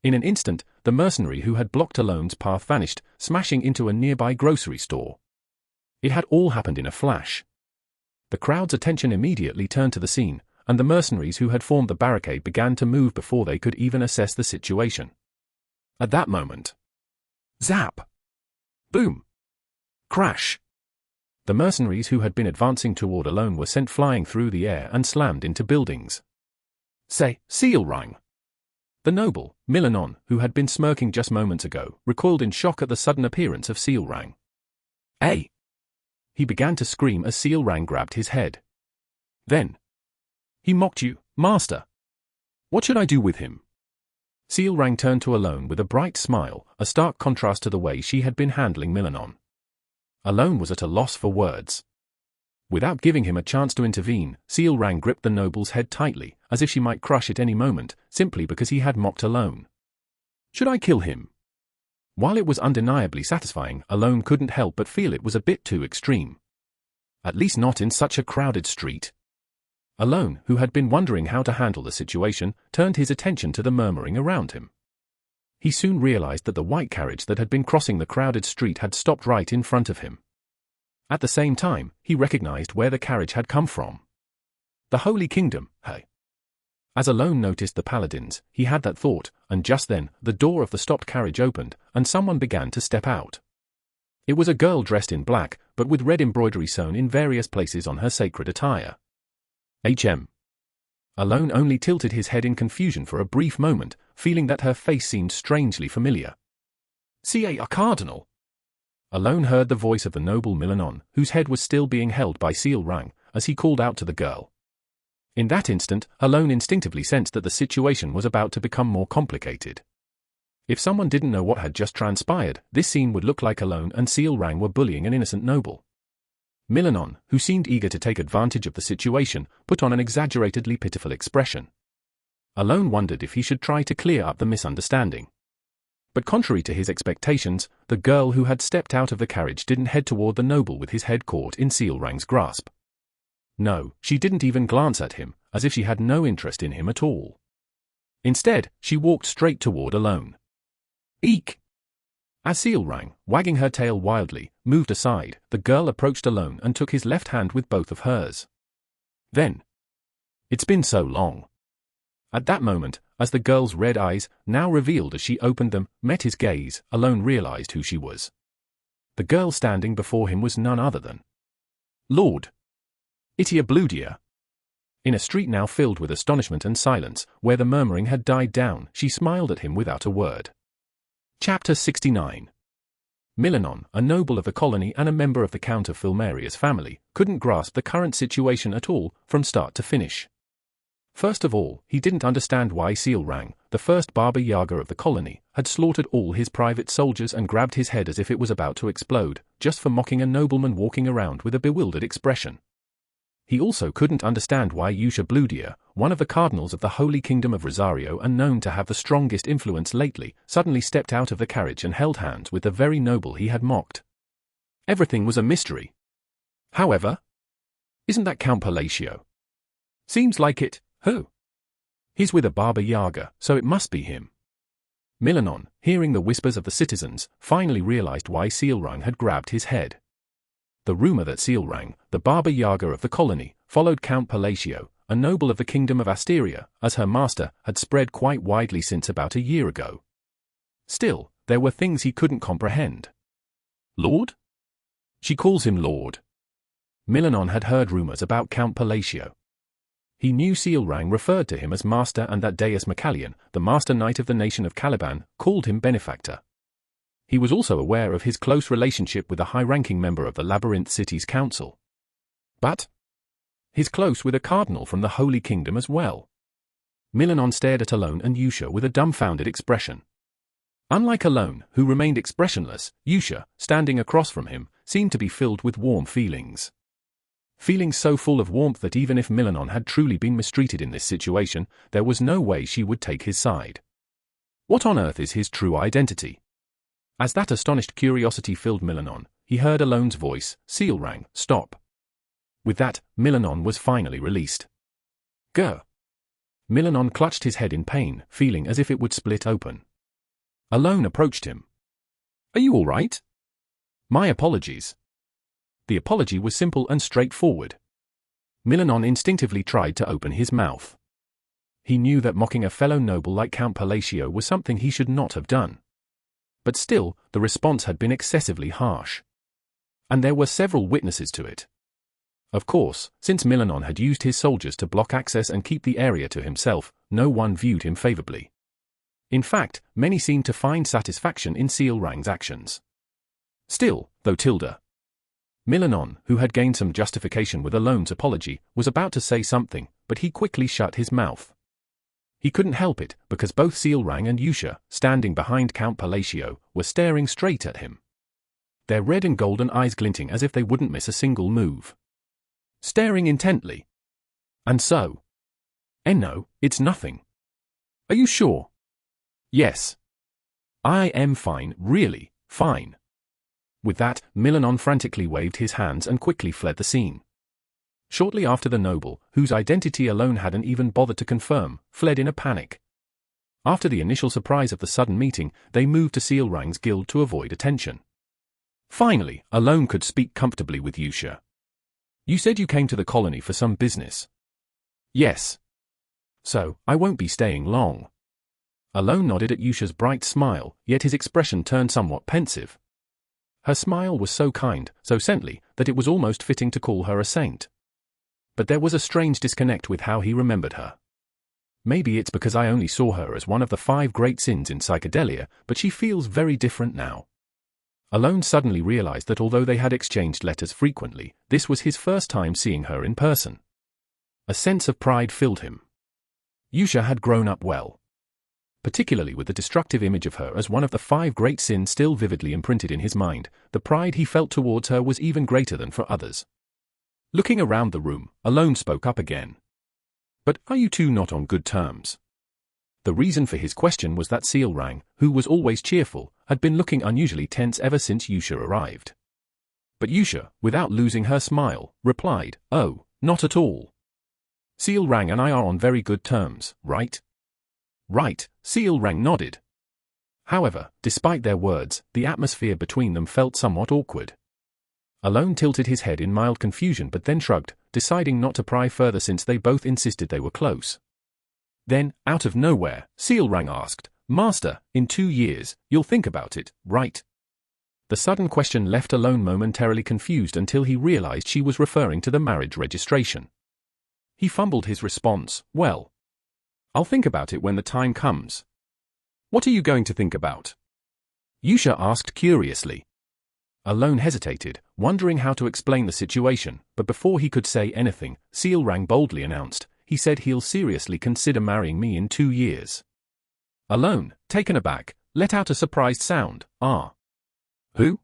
In an instant, the mercenary who had blocked Alone's path vanished, smashing into a nearby grocery store. It had all happened in a flash. The crowd's attention immediately turned to the scene, and the mercenaries who had formed the barricade began to move before they could even assess the situation. At that moment, zap! Boom! Crash! The mercenaries who had been advancing toward Alone were sent flying through the air and slammed into buildings. Sealrang! The noble, Milanon, who had been smirking just moments ago, recoiled in shock at the sudden appearance of Sealrang. Hey! He began to scream as Sealrang grabbed his head. Then, he mocked you, Master. What should I do with him? Sealrang turned to Alone with a bright smile, a stark contrast to the way she had been handling Milanon. Alone was at a loss for words. Without giving him a chance to intervene, Sealrang gripped the noble's head tightly, as if she might crush it any moment, simply because he had mocked Alone. Should I kill him? While it was undeniably satisfying, Alone couldn't help but feel it was a bit too extreme. At least not in such a crowded street. Alone, who had been wondering how to handle the situation, turned his attention to the murmuring around him. He soon realized that the white carriage that had been crossing the crowded street had stopped right in front of him. At the same time, he recognized where the carriage had come from. The Holy Kingdom, hey. As Alone noticed the paladins, he had that thought, and just then, the door of the stopped carriage opened, and someone began to step out. It was a girl dressed in black, but with red embroidery sewn in various places on her sacred attire. Alone only tilted his head in confusion for a brief moment, feeling that her face seemed strangely familiar. A cardinal. Alone heard the voice of the noble Milanon, whose head was still being held by Sealrang, as he called out to the girl. In that instant, Alone instinctively sensed that the situation was about to become more complicated. If someone didn't know what had just transpired, this scene would look like Alone and Seal Rang were bullying an innocent noble. Milanon, who seemed eager to take advantage of the situation, put on an exaggeratedly pitiful expression. Alone wondered if he should try to clear up the misunderstanding. But contrary to his expectations, the girl who had stepped out of the carriage didn't head toward the noble with his head caught in Seal Rang's grasp. No, she didn't even glance at him, as if she had no interest in him at all. Instead, she walked straight toward Alone. Eek! As Seal Rang, wagging her tail wildly, moved aside, the girl approached Alone and took his left hand with both of hers. Then, "It's been so long." At that moment, as the girl's red eyes, now revealed as she opened them, met his gaze, Alone realized who she was. The girl standing before him was none other than Lord Itia Bludia. In a street now filled with astonishment and silence, where the murmuring had died down, she smiled at him without a word. Chapter 69. Milanon, a noble of the colony and a member of the Count of Filmeria's family, couldn't grasp the current situation at all, from start to finish. First of all, he didn't understand why Seal Rang, the first Baba Yaga of the colony, had slaughtered all his private soldiers and grabbed his head as if it was about to explode, just for mocking a nobleman walking around with a bewildered expression. He also couldn't understand why Yusha Bludia, one of the cardinals of the Holy Kingdom of Rosario and known to have the strongest influence lately, suddenly stepped out of the carriage and held hands with the very noble he had mocked. Everything was a mystery. However, isn't that Count Palacio? Seems like it. Who? He's with a Baba Yaga, so it must be him. Milanon, hearing the whispers of the citizens, finally realized why Seal Rang had grabbed his head. The rumor that Seal Rang, the Baba Yaga of the colony, followed Count Palacio, a noble of the Kingdom of Asteria, as her master, had spread quite widely since about a year ago. Still, there were things he couldn't comprehend. Lord? She calls him Lord. Milanon had heard rumors about Count Palacio. He knew Seal Rang referred to him as Master and that Deus Macallion, the Master Knight of the nation of Caliban, called him Benefactor. He was also aware of his close relationship with a high-ranking member of the Labyrinth City's council. But he's close with a cardinal from the Holy Kingdom as well. Milanon stared at Alone and Yusha with a dumbfounded expression. Unlike Alone, who remained expressionless, Yusha, standing across from him, seemed to be filled with warm feelings. Feelings so full of warmth that even if Milanon had truly been mistreated in this situation, there was no way she would take his side. What on earth is his true identity? As that astonished curiosity filled Milanon, he heard Alone's voice, "Seal Rang, stop." With that, Milanon was finally released. Grr. Milanon clutched his head in pain, feeling as if it would split open. Alone approached him. "Are you all right?" "My apologies." The apology was simple and straightforward. Milanon instinctively tried to open his mouth. He knew that mocking a fellow noble like Count Palacio was something he should not have done. But still, the response had been excessively harsh. And there were several witnesses to it. Of course, since Milanon had used his soldiers to block access and keep the area to himself, no one viewed him favorably. In fact, many seemed to find satisfaction in Seal Rang's actions. Still, though Milanon, who had gained some justification with Alone's apology, was about to say something, but he quickly shut his mouth. He couldn't help it, because both Seal Rang and Yusha, standing behind Count Palacio, were staring straight at him. Their red and golden eyes glinting as if they wouldn't miss a single move. Staring intently. And so? No, it's nothing. Are you sure? Yes. I am fine, really, fine. With that, Milanon frantically waved his hands and quickly fled the scene. Shortly after, the noble, whose identity Alone hadn't even bothered to confirm, fled in a panic. After the initial surprise of the sudden meeting, they moved to Seal Rang's guild to avoid attention. Finally, Alone could speak comfortably with Yusha. "You said you came to the colony for some business." "Yes. So, I won't be staying long." Alone nodded at Yusha's bright smile, yet his expression turned somewhat pensive. Her smile was so kind, so saintly, that it was almost fitting to call her a saint. But there was a strange disconnect with how he remembered her. Maybe it's because I only saw her as one of the 5 great sins in psychedelia, but she feels very different now. Alone suddenly realized that although they had exchanged letters frequently, this was his first time seeing her in person. A sense of pride filled him. Yusha had grown up well. Particularly with the destructive image of her as one of the 5 great sins still vividly imprinted in his mind, the pride he felt towards her was even greater than for others. Looking around the room, Alone spoke up again. "But are you two not on good terms?" The reason for his question was that Sealrang, who was always cheerful, had been looking unusually tense ever since Yusha arrived. But Yusha, without losing her smile, replied, "Oh, not at all. Sealrang and I are on very good terms, right?" "Right," Sealrang nodded. However, despite their words, the atmosphere between them felt somewhat awkward. Alone tilted his head in mild confusion but then shrugged, deciding not to pry further since they both insisted they were close. Then, out of nowhere, Sealrang asked, "Master, in 2 years, you'll think about it, right?" The sudden question left Alone momentarily confused until he realized she was referring to the marriage registration. He fumbled his response, "Well, I'll think about it when the time comes." "What are you going to think about?" Yusha asked curiously. Alone hesitated, wondering how to explain the situation, but before he could say anything, Sealrang boldly announced, "He said he'll seriously consider marrying me in 2 years." Alone, taken aback, let out a surprised sound, "Ah. Who?"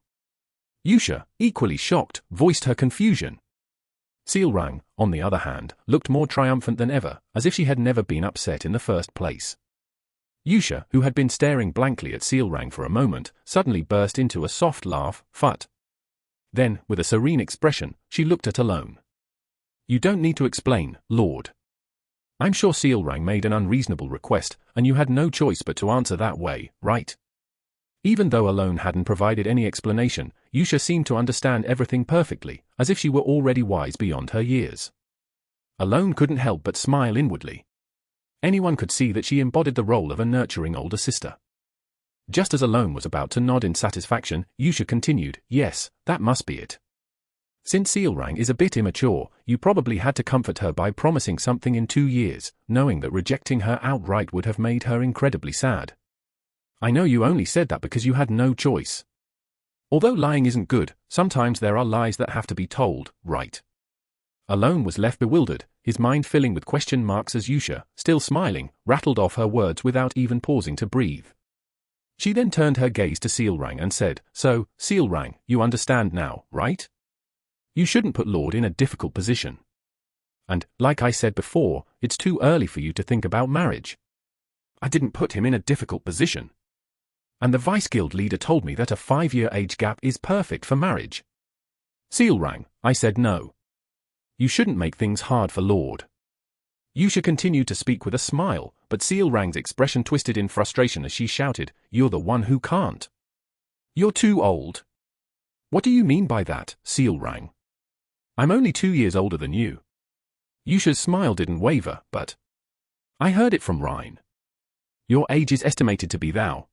Yusha, equally shocked, voiced her confusion. Sealrang, on the other hand, looked more triumphant than ever, as if she had never been upset in the first place. Yusha, who had been staring blankly at Sealrang for a moment, suddenly burst into a soft laugh, "Phut." Then, with a serene expression, she looked at Alone. "You don't need to explain, Lord. I'm sure Sealrang made an unreasonable request, and you had no choice but to answer that way, right?" Even though Alone hadn't provided any explanation, Yusha seemed to understand everything perfectly, as if she were already wise beyond her years. Alone couldn't help but smile inwardly. Anyone could see that she embodied the role of a nurturing older sister. Just as Alone was about to nod in satisfaction, Yusha continued, "Yes, that must be it. Since Sealrang is a bit immature, you probably had to comfort her by promising something in 2 years, knowing that rejecting her outright would have made her incredibly sad. I know you only said that because you had no choice. Although lying isn't good, sometimes there are lies that have to be told, right?" Alone was left bewildered, his mind filling with question marks as Yusha, still smiling, rattled off her words without even pausing to breathe. She then turned her gaze to Sealrang and said, "So, Sealrang, you understand now, right? You shouldn't put Lord in a difficult position. And, like I said before, it's too early for you to think about marriage." "I didn't put him in a difficult position. And the Vice Guild leader told me that a 5-year age gap is perfect for marriage." "Sealrang, I said no. You shouldn't make things hard for Lord." Yusha continued to speak with a smile, but Sealrang's expression twisted in frustration as she shouted, "You're the one who can't. You're too old." "What do you mean by that, Sealrang? I'm only 2 years older than you." Yusha's smile didn't waver, but "I heard it from Rhine. Your age is estimated to be thou."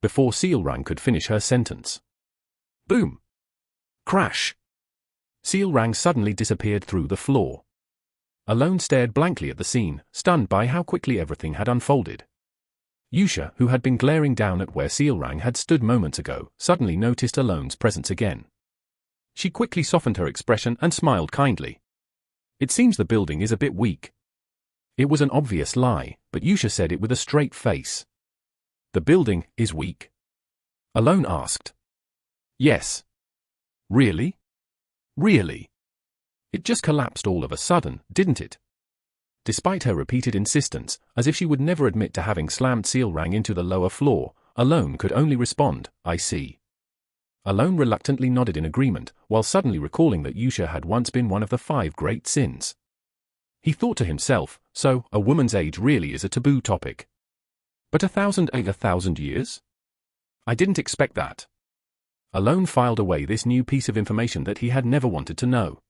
Before Sealrang could finish her sentence. Boom! Crash! Sealrang suddenly disappeared through the floor. Alone stared blankly at the scene, stunned by how quickly everything had unfolded. Yusha, who had been glaring down at where Sealrang had stood moments ago, suddenly noticed Alone's presence again. She quickly softened her expression and smiled kindly. "It seems the building is a bit weak." It was an obvious lie, but Yusha said it with a straight face. "The building is weak?" Alone asked. "Yes." "Really? Really? It just collapsed all of a sudden, didn't it?" Despite her repeated insistence, as if she would never admit to having slammed Sealrang into the lower floor, Alone could only respond, "I see." Alone reluctantly nodded in agreement, while suddenly recalling that Yusha had once been one of the 5 great sins. He thought to himself, so, a woman's age really is a taboo topic. But 1,000 years? I didn't expect that. Alone filed away this new piece of information that he had never wanted to know.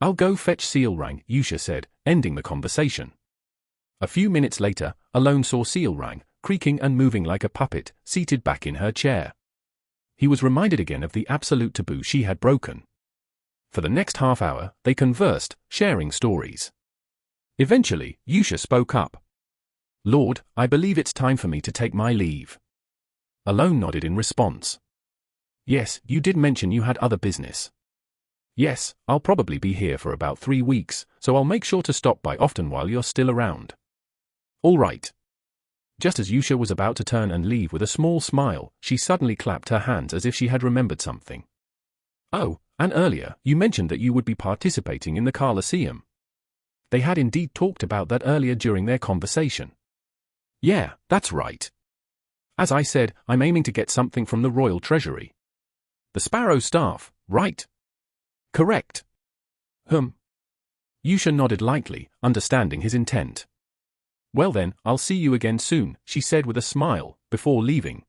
"I'll go fetch Sealrang," Yusha said, ending the conversation. A few minutes later, Alone saw Sealrang, creaking and moving like a puppet, seated back in her chair. He was reminded again of the absolute taboo she had broken. For the next half hour, they conversed, sharing stories. Eventually, Yusha spoke up. "Lord, I believe it's time for me to take my leave." Alone nodded in response. "Yes, you did mention you had other business." "Yes, I'll probably be here for about 3 weeks, so I'll make sure to stop by often while you're still around." "All right." Just as Yusha was about to turn and leave with a small smile, she suddenly clapped her hands as if she had remembered something. "Oh, and earlier, you mentioned that you would be participating in the Colosseum." They had indeed talked about that earlier during their conversation. "Yeah, that's right. As I said, I'm aiming to get something from the royal treasury." "The Sparrow staff, right?" "Correct." Yusha nodded lightly, understanding his intent. "Well then, I'll see you again soon," she said with a smile, before leaving.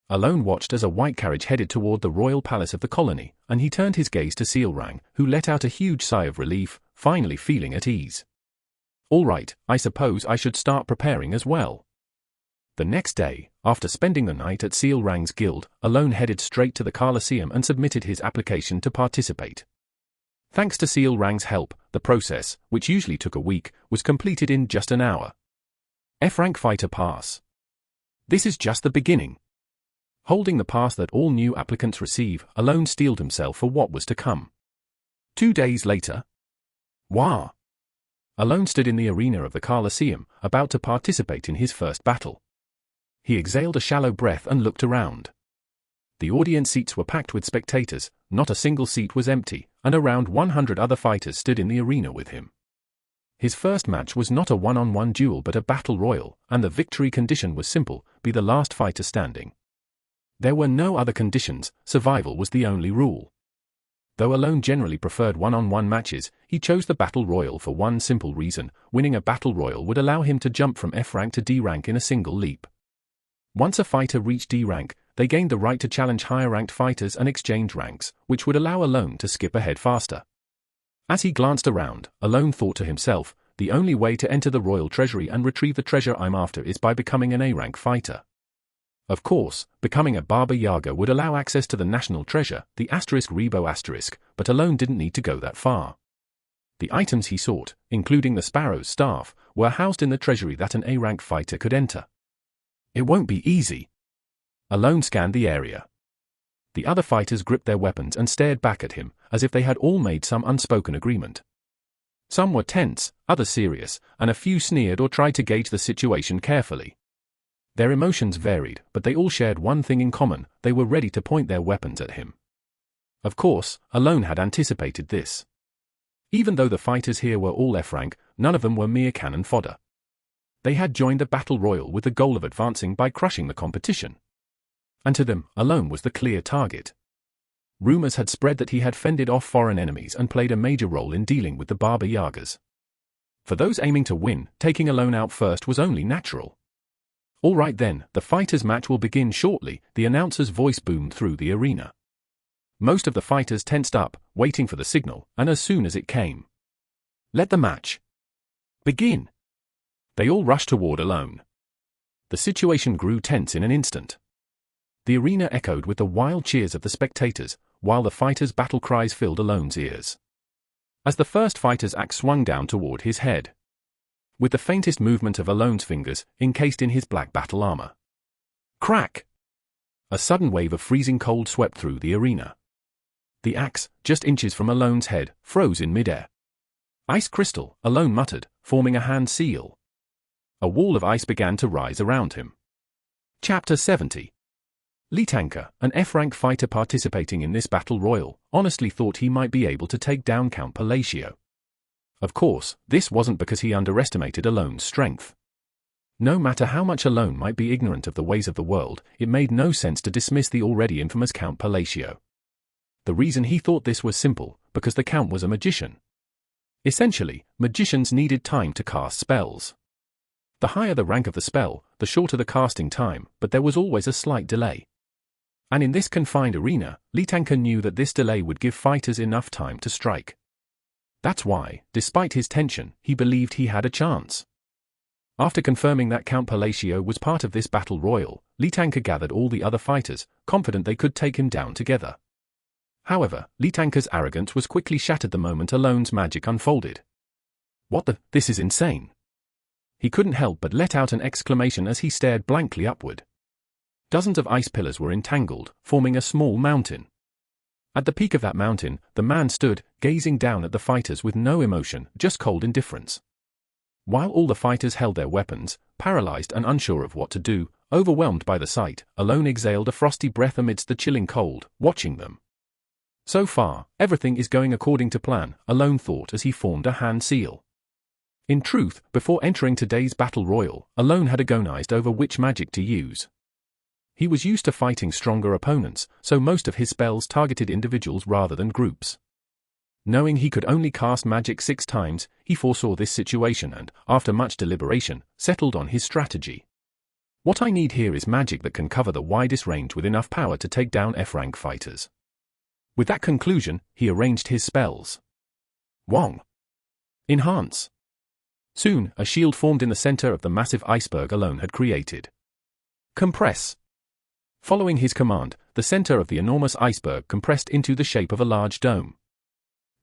Alone watched as a white carriage headed toward the royal palace of the colony, and he turned his gaze to Sealrang, who let out a huge sigh of relief, finally feeling at ease. "All right, I suppose I should start preparing as well." The next day, after spending the night at Sealrang's guild, Alone headed straight to the Colosseum and submitted his application to participate. Thanks to Sealrang's help, the process, which usually took a week, was completed in just an hour. F-rank fighter pass. This is just the beginning. Holding the pass that all new applicants receive, Alone steeled himself for what was to come. 2 days later. Wah! Alone stood in the arena of the Colosseum, about to participate in his first battle. He exhaled a shallow breath and looked around. The audience seats were packed with spectators, not a single seat was empty, and around 100 other fighters stood in the arena with him. His first match was not a one-on-one duel but a battle royal, and the victory condition was simple: be the last fighter standing. There were no other conditions, survival was the only rule. Though Alone generally preferred one-on-one matches, he chose the battle royal for one simple reason: winning a battle royal would allow him to jump from F rank to D rank in a single leap. Once a fighter reached D rank, they gained the right to challenge higher-ranked fighters and exchange ranks, which would allow Alone to skip ahead faster. As he glanced around, Alone thought to himself, the only way to enter the royal treasury and retrieve the treasure I'm after is by becoming an A-rank fighter. Of course, becoming a Baba Yaga would allow access to the national treasure, the *Rebo**, but Alone didn't need to go that far. The items he sought, including the Sparrow's staff, were housed in the treasury that an A-rank fighter could enter. It won't be easy. Alone scanned the area. The other fighters gripped their weapons and stared back at him, as if they had all made some unspoken agreement. Some were tense, others serious, and a few sneered or tried to gauge the situation carefully. Their emotions varied, but they all shared one thing in common: they were ready to point their weapons at him. Of course, Alone had anticipated this. Even though the fighters here were all F-rank, none of them were mere cannon fodder. They had joined the battle royal with the goal of advancing by crushing the competition. And to them, Alone was the clear target. Rumors had spread that he had fended off foreign enemies and played a major role in dealing with the Baba Yagas. For those aiming to win, taking Alone out first was only natural. "All right then, the fighters' match will begin shortly," the announcer's voice boomed through the arena. Most of the fighters tensed up, waiting for the signal, and as soon as it came, "Let the match begin," they all rushed toward Alone. The situation grew tense in an instant. The arena echoed with the wild cheers of the spectators, while the fighters' battle cries filled Alone's ears. As the first fighter's axe swung down toward his head, with the faintest movement of Alone's fingers, encased in his black battle armor. Crack! A sudden wave of freezing cold swept through the arena. The axe, just inches from Alone's head, froze in midair. "Ice crystal," Alone muttered, forming a hand seal. A wall of ice began to rise around him. Chapter 70. Litanka, an F-rank fighter participating in this battle royal, honestly thought he might be able to take down Count Palacio. Of course, this wasn't because he underestimated Alone's strength. No matter how much Alone might be ignorant of the ways of the world, it made no sense to dismiss the already infamous Count Palacio. The reason he thought this was simple: because the Count was a magician. Essentially, magicians needed time to cast spells. The higher the rank of the spell, the shorter the casting time, but there was always a slight delay. And in this confined arena, Litanka knew that this delay would give fighters enough time to strike. That's why, despite his tension, he believed he had a chance. After confirming that Count Palacio was part of this battle royal, Litanka gathered all the other fighters, confident they could take him down together. However, Litanka's arrogance was quickly shattered the moment Alone's magic unfolded. This is insane. He couldn't help but let out an exclamation as he stared blankly upward. Dozens of ice pillars were entangled, forming a small mountain. At the peak of that mountain, the man stood, gazing down at the fighters with no emotion, just cold indifference. While all the fighters held their weapons, paralyzed and unsure of what to do, overwhelmed by the sight, Alone exhaled a frosty breath amidst the chilling cold, watching them. So far, everything is going according to plan, Alone thought as he formed a hand seal. In truth, before entering today's battle royal, Alone had agonized over which magic to use. He was used to fighting stronger opponents, so most of his spells targeted individuals rather than groups. Knowing he could only cast magic 6 times, he foresaw this situation and, after much deliberation, settled on his strategy. What I need here is magic that can cover the widest range with enough power to take down F-rank fighters. With that conclusion, he arranged his spells. Wong. Enhance. Soon, a shield formed in the center of the massive iceberg Alone had created. Compress. Following his command, the center of the enormous iceberg compressed into the shape of a large dome.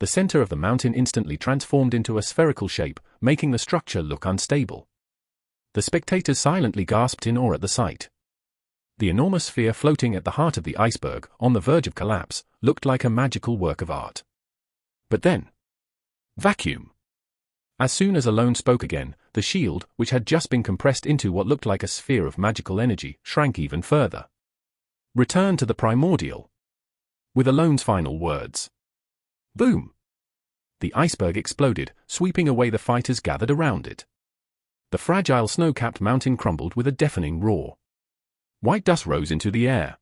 The center of the mountain instantly transformed into a spherical shape, making the structure look unstable. The spectators silently gasped in awe at the sight. The enormous sphere floating at the heart of the iceberg, on the verge of collapse, looked like a magical work of art. But then, vacuum. As soon as Alone spoke again, the shield, which had just been compressed into what looked like a sphere of magical energy, shrank even further. Return to the primordial. With Alone's final words. Boom! The iceberg exploded, sweeping away the fighters gathered around it. The fragile snow-capped mountain crumbled with a deafening roar. White dust rose into the air.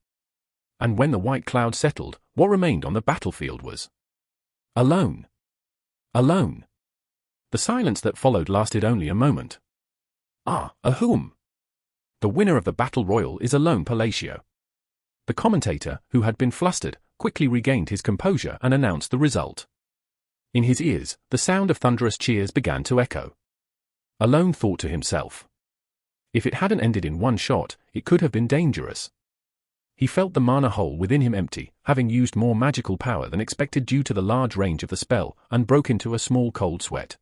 And when the white cloud settled, what remained on the battlefield was Alone. Alone. The silence that followed lasted only a moment. Ahum! The winner of the battle royal is Alone Palacio. The commentator, who had been flustered, quickly regained his composure and announced the result. In his ears, the sound of thunderous cheers began to echo. Alone thought to himself. If it hadn't ended in one shot, it could have been dangerous. He felt the mana hole within him empty, having used more magical power than expected due to the large range of the spell, and broke into a small cold sweat.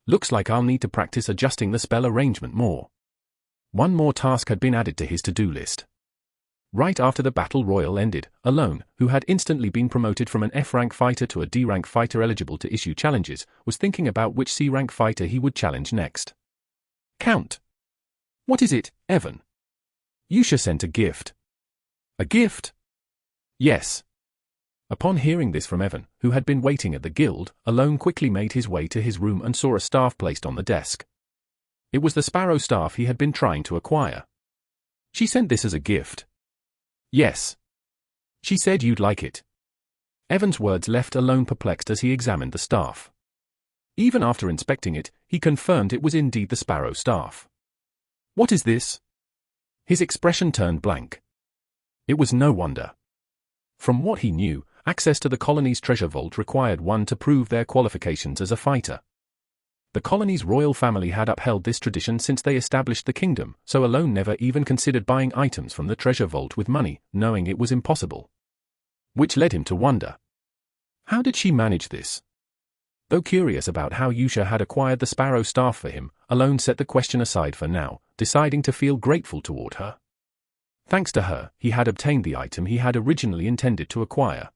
Looks like I'll need to practice adjusting the spell arrangement more. One more task had been added to his to-do list. Right after the battle royal ended, Alone, who had instantly been promoted from an F-rank fighter to a D-rank fighter eligible to issue challenges, was thinking about which C-rank fighter he would challenge next. Count. What is it, Evan? Yusha sent a gift. A gift? Yes. Upon hearing this from Evan, who had been waiting at the guild, Alone quickly made his way to his room and saw a staff placed on the desk. It was the sparrow staff he had been trying to acquire. She sent this as a gift. Yes. She said you'd like it. Evan's words left Alone perplexed as he examined the staff. Even after inspecting it, he confirmed it was indeed the sparrow staff. What is this? His expression turned blank. It was no wonder. From what he knew, access to the colony's treasure vault required one to prove their qualifications as a fighter. The colony's royal family had upheld this tradition since they established the kingdom, so Alone never even considered buying items from the treasure vault with money, knowing it was impossible. Which led him to wonder. How did she manage this? Though curious about how Yusha had acquired the sparrow staff for him, Alone set the question aside for now, deciding to feel grateful toward her. Thanks to her, he had obtained the item he had originally intended to acquire.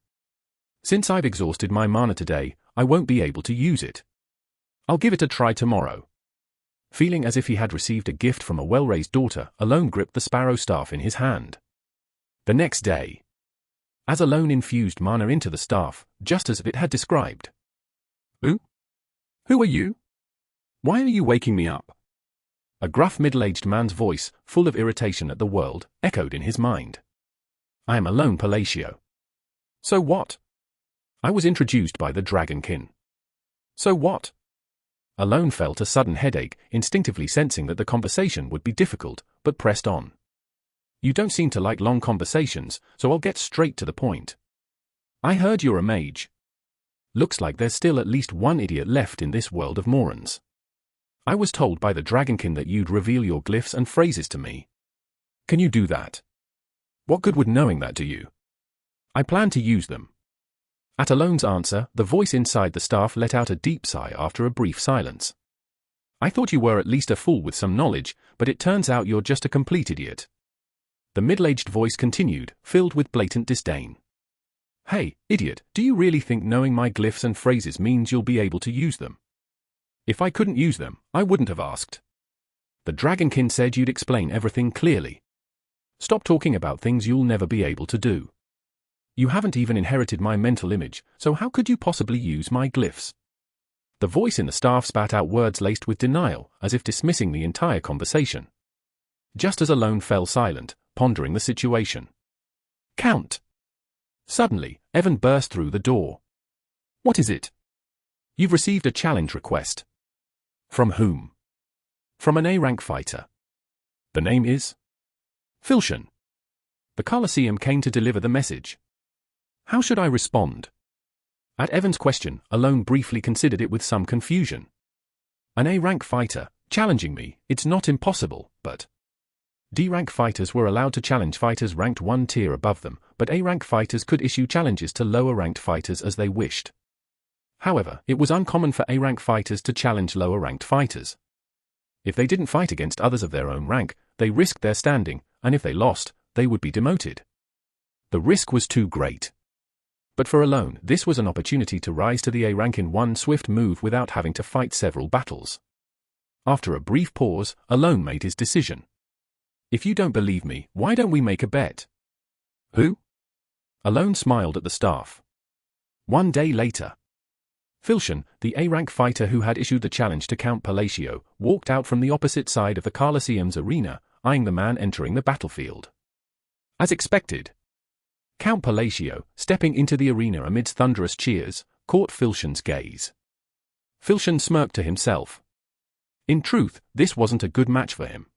Since I've exhausted my mana today, I won't be able to use it. I'll give it a try tomorrow. Feeling as if he had received a gift from a well-raised daughter, Alone gripped the sparrow staff in his hand. The next day, as Alone infused mana into the staff, just as it had described. Who? Who are you? Why are you waking me up? A gruff middle-aged man's voice, full of irritation at the world, echoed in his mind. I am Alone Palacio. So what? I was introduced by the Dragonkin. So what? Alone felt a sudden headache, instinctively sensing that the conversation would be difficult, but pressed on. You don't seem to like long conversations, so I'll get straight to the point. I heard you're a mage. Looks like there's still at least one idiot left in this world of morons. I was told by the Dragonkin that you'd reveal your glyphs and phrases to me. Can you do that? What good would knowing that do you? I plan to use them. At Alone's answer, the voice inside the staff let out a deep sigh after a brief silence. I thought you were at least a fool with some knowledge, but it turns out you're just a complete idiot. The middle-aged voice continued, filled with blatant disdain. Hey, idiot, do you really think knowing my glyphs and phrases means you'll be able to use them? If I couldn't use them, I wouldn't have asked. The Dragonkin said you'd explain everything clearly. Stop talking about things you'll never be able to do. You haven't even inherited my mental image, so how could you possibly use my glyphs? The voice in the staff spat out words laced with denial, as if dismissing the entire conversation. Just as Alone fell silent, pondering the situation. Count! Suddenly, Evan burst through the door. What is it? You've received a challenge request. From whom? From an A-rank fighter. The name is? Filshan. The Colosseum came to deliver the message. How should I respond? At Evan's question, Alone briefly considered it with some confusion. An A-rank fighter, challenging me, it's not impossible, but... D-rank fighters were allowed to challenge fighters ranked one tier above them, but A-rank fighters could issue challenges to lower-ranked fighters as they wished. However, it was uncommon for A-rank fighters to challenge lower-ranked fighters. If they didn't fight against others of their own rank, they risked their standing, and if they lost, they would be demoted. The risk was too great. But for Alone, this was an opportunity to rise to the A rank in one swift move without having to fight several battles. After a brief pause, Alone made his decision. If you don't believe me, why don't we make a bet? Who? Alone smiled at the staff. One day later. Filshan, the A-rank fighter who had issued the challenge to Count Palacio, walked out from the opposite side of the Colosseum's arena, eyeing the man entering the battlefield. As expected, Count Palacio, stepping into the arena amidst thunderous cheers, caught Filshan's gaze. Filshan smirked to himself. In truth, this wasn't a good match for him.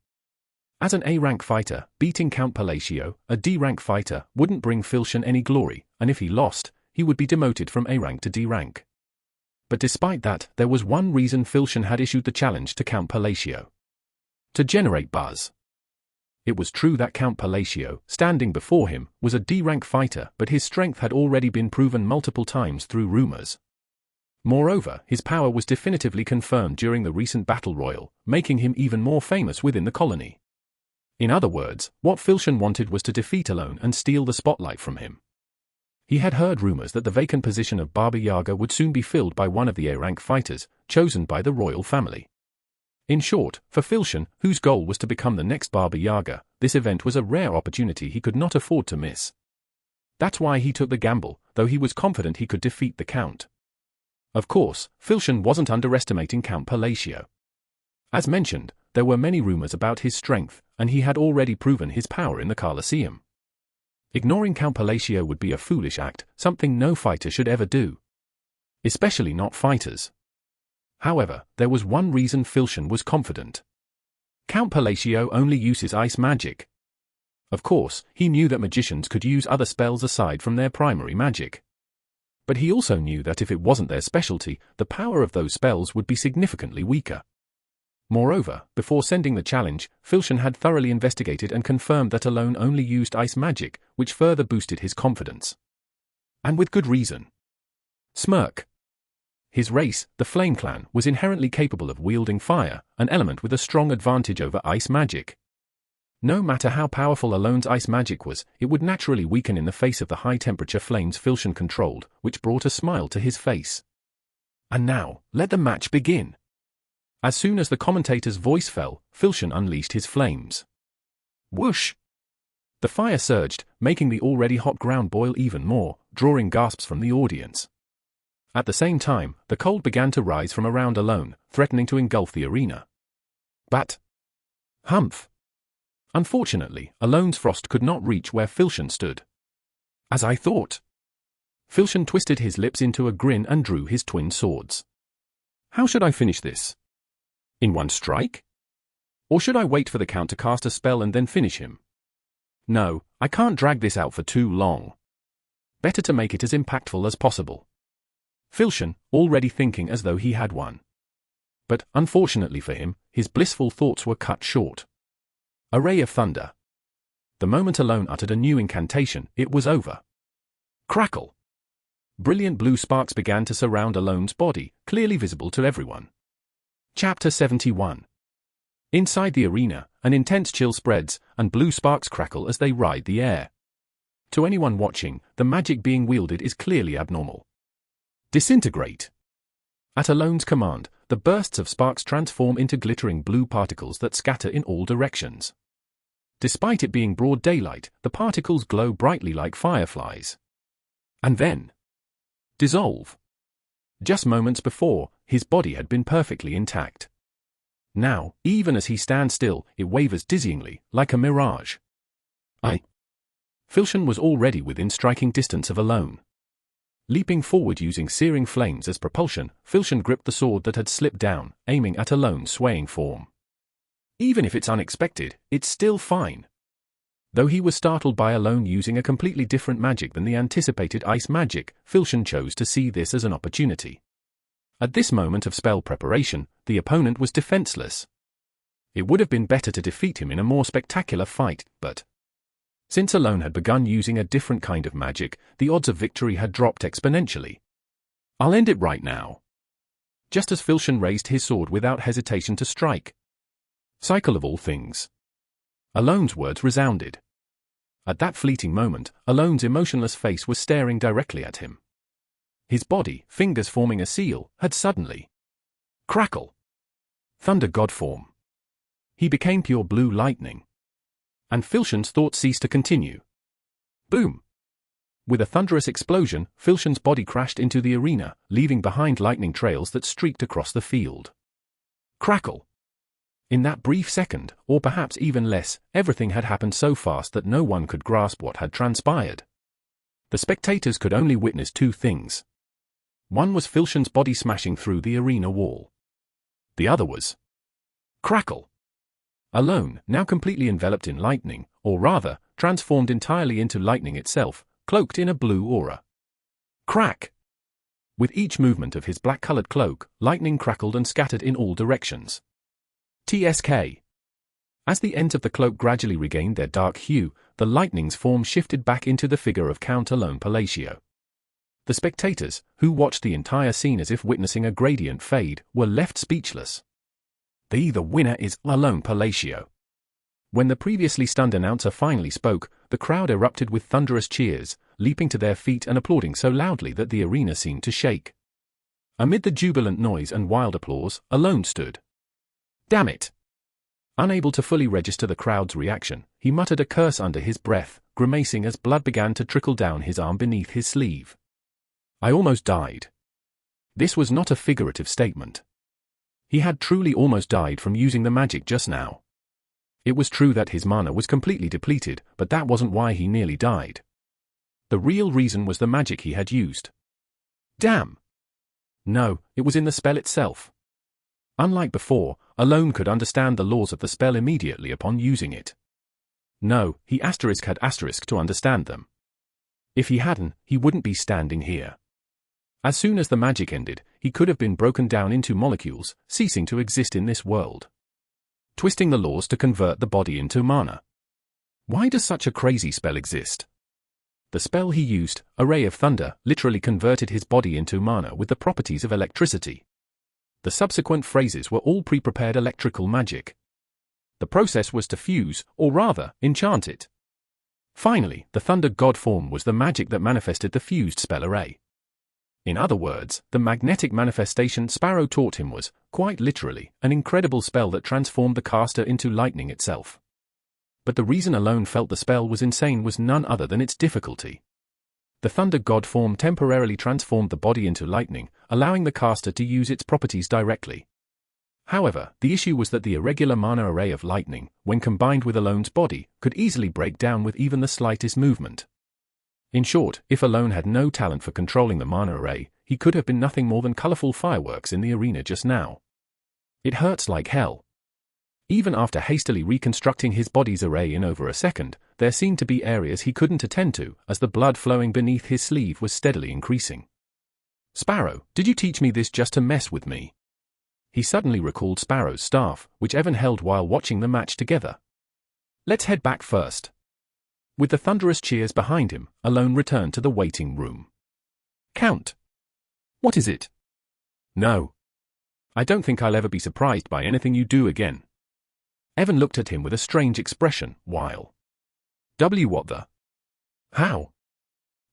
As an A-rank fighter, beating Count Palacio, a D-rank fighter, wouldn't bring Filshan any glory, and if he lost, he would be demoted from A-rank to D-rank. But despite that, there was one reason Filshan had issued the challenge to Count Palacio. To generate buzz. It was true that Count Palacio, standing before him, was a D-rank fighter, but his strength had already been proven multiple times through rumors. Moreover, his power was definitively confirmed during the recent battle royal, making him even more famous within the colony. In other words, what Filshan wanted was to defeat Alone and steal the spotlight from him. He had heard rumors that the vacant position of Baba Yaga would soon be filled by one of the A-rank fighters, chosen by the royal family. In short, for Filshan, whose goal was to become the next Baba Yaga, this event was a rare opportunity he could not afford to miss. That's why he took the gamble, though he was confident he could defeat the Count. Of course, Filshan wasn't underestimating Count Palacio. As mentioned, there were many rumors about his strength, and he had already proven his power in the Colosseum. Ignoring Count Palacio would be a foolish act, something no fighter should ever do. Especially not fighters. However, there was one reason Filshan was confident. Count Palacio only uses ice magic. Of course, he knew that magicians could use other spells aside from their primary magic. But he also knew that if it wasn't their specialty, the power of those spells would be significantly weaker. Moreover, before sending the challenge, Filshan had thoroughly investigated and confirmed that Alone only used ice magic, which further boosted his confidence. And with good reason. Smirk. His race, the Flame Clan, was inherently capable of wielding fire, an element with a strong advantage over ice magic. No matter how powerful Alone's ice magic was, it would naturally weaken in the face of the high-temperature flames Filshan controlled, which brought a smile to his face. And now, let the match begin. As soon as the commentator's voice fell, Filshan unleashed his flames. Whoosh! The fire surged, making the already hot ground boil even more, drawing gasps from the audience. At the same time, the cold began to rise from around Alone, threatening to engulf the arena. But... humph! Unfortunately, Alone's frost could not reach where Filshan stood. As I thought. Filshan twisted his lips into a grin and drew his twin swords. How should I finish this? In one strike? Or should I wait for the Count to cast a spell and then finish him? No, I can't drag this out for too long. Better to make it as impactful as possible. Filshan, already thinking as though he had won. But, unfortunately for him, his blissful thoughts were cut short. A ray of thunder. The moment Alone uttered a new incantation, it was over. Crackle! Brilliant blue sparks began to surround Alone's body, clearly visible to everyone. Chapter 71. Inside the arena, an intense chill spreads, and blue sparks crackle as they ride the air. To anyone watching, the magic being wielded is clearly abnormal. Disintegrate! At Alone's command, the bursts of sparks transform into glittering blue particles that scatter in all directions. Despite it being broad daylight, the particles glow brightly like fireflies. And then dissolve. Just moments before, his body had been perfectly intact. Now, even as he stands still, it wavers dizzyingly, like a mirage. Filshan was already within striking distance of Alone. Leaping forward using searing flames as propulsion, Filshan gripped the sword that had slipped down, aiming at Alone's swaying form. Even if it's unexpected, it's still fine. Though he was startled by Alone using a completely different magic than the anticipated ice magic, Filshan chose to see this as an opportunity. At this moment of spell preparation, the opponent was defenseless. It would have been better to defeat him in a more spectacular fight, but since Alone had begun using a different kind of magic, the odds of victory had dropped exponentially. I'll end it right now. Just as Filshan raised his sword without hesitation to strike. Cycle of all things. Alone's words resounded. At that fleeting moment, Alone's emotionless face was staring directly at him. His body, fingers forming a seal, had suddenly crackle. Thunder god form. He became pure blue lightning. And Filshan's thoughts ceased to continue. Boom! With a thunderous explosion, Filshan's body crashed into the arena, leaving behind lightning trails that streaked across the field. Crackle! In that brief second, or perhaps even less, everything had happened so fast that no one could grasp what had transpired. The spectators could only witness two things. One was Filshan's body smashing through the arena wall. The other was crackle! Alone, now completely enveloped in lightning, or rather, transformed entirely into lightning itself, cloaked in a blue aura. Crack! With each movement of his black-colored cloak, lightning crackled and scattered in all directions. TSK. As the ends of the cloak gradually regained their dark hue, the lightning's form shifted back into the figure of Count Alone Palacio. The spectators, who watched the entire scene as if witnessing a gradient fade, were left speechless. The winner is Alone Palacio. When the previously stunned announcer finally spoke, the crowd erupted with thunderous cheers, leaping to their feet and applauding so loudly that the arena seemed to shake. Amid the jubilant noise and wild applause, Alone stood. Damn it! Unable to fully register the crowd's reaction, he muttered a curse under his breath, grimacing as blood began to trickle down his arm beneath his sleeve. I almost died. This was not a figurative statement. He had truly almost died from using the magic just now. It was true that his mana was completely depleted, but that wasn't why he nearly died. The real reason was the magic he had used. Damn! No, it was in the spell itself. Unlike before, Alone could understand the laws of the spell immediately upon using it. No, he had to understand them. If he hadn't, he wouldn't be standing here. As soon as the magic ended, he could have been broken down into molecules, ceasing to exist in this world. Twisting the laws to convert the body into mana. Why does such a crazy spell exist? The spell he used, a ray of thunder, literally converted his body into mana with the properties of electricity. The subsequent phrases were all pre-prepared electrical magic. The process was to fuse, or rather, enchant it. Finally, the thunder god form was the magic that manifested the fused spell array. In other words, the magnetic manifestation Sparrow taught him was, quite literally, an incredible spell that transformed the caster into lightning itself. But the reason Alone felt the spell was insane was none other than its difficulty. The thunder god form temporarily transformed the body into lightning, allowing the caster to use its properties directly. However, the issue was that the irregular mana array of lightning, when combined with Alone's body, could easily break down with even the slightest movement. In short, if Alone had no talent for controlling the mana array, he could have been nothing more than colorful fireworks in the arena just now. It hurts like hell. Even after hastily reconstructing his body's array in over a second, there seemed to be areas he couldn't attend to, as the blood flowing beneath his sleeve was steadily increasing. Sparrow, did you teach me this just to mess with me? He suddenly recalled Sparrow's staff, which Evan held while watching the match together. Let's head back first. With the thunderous cheers behind him, Alone returned to the waiting room. Count. What is it? No. I don't think I'll ever be surprised by anything you do again. Evan looked at him with a strange expression, while what the? How?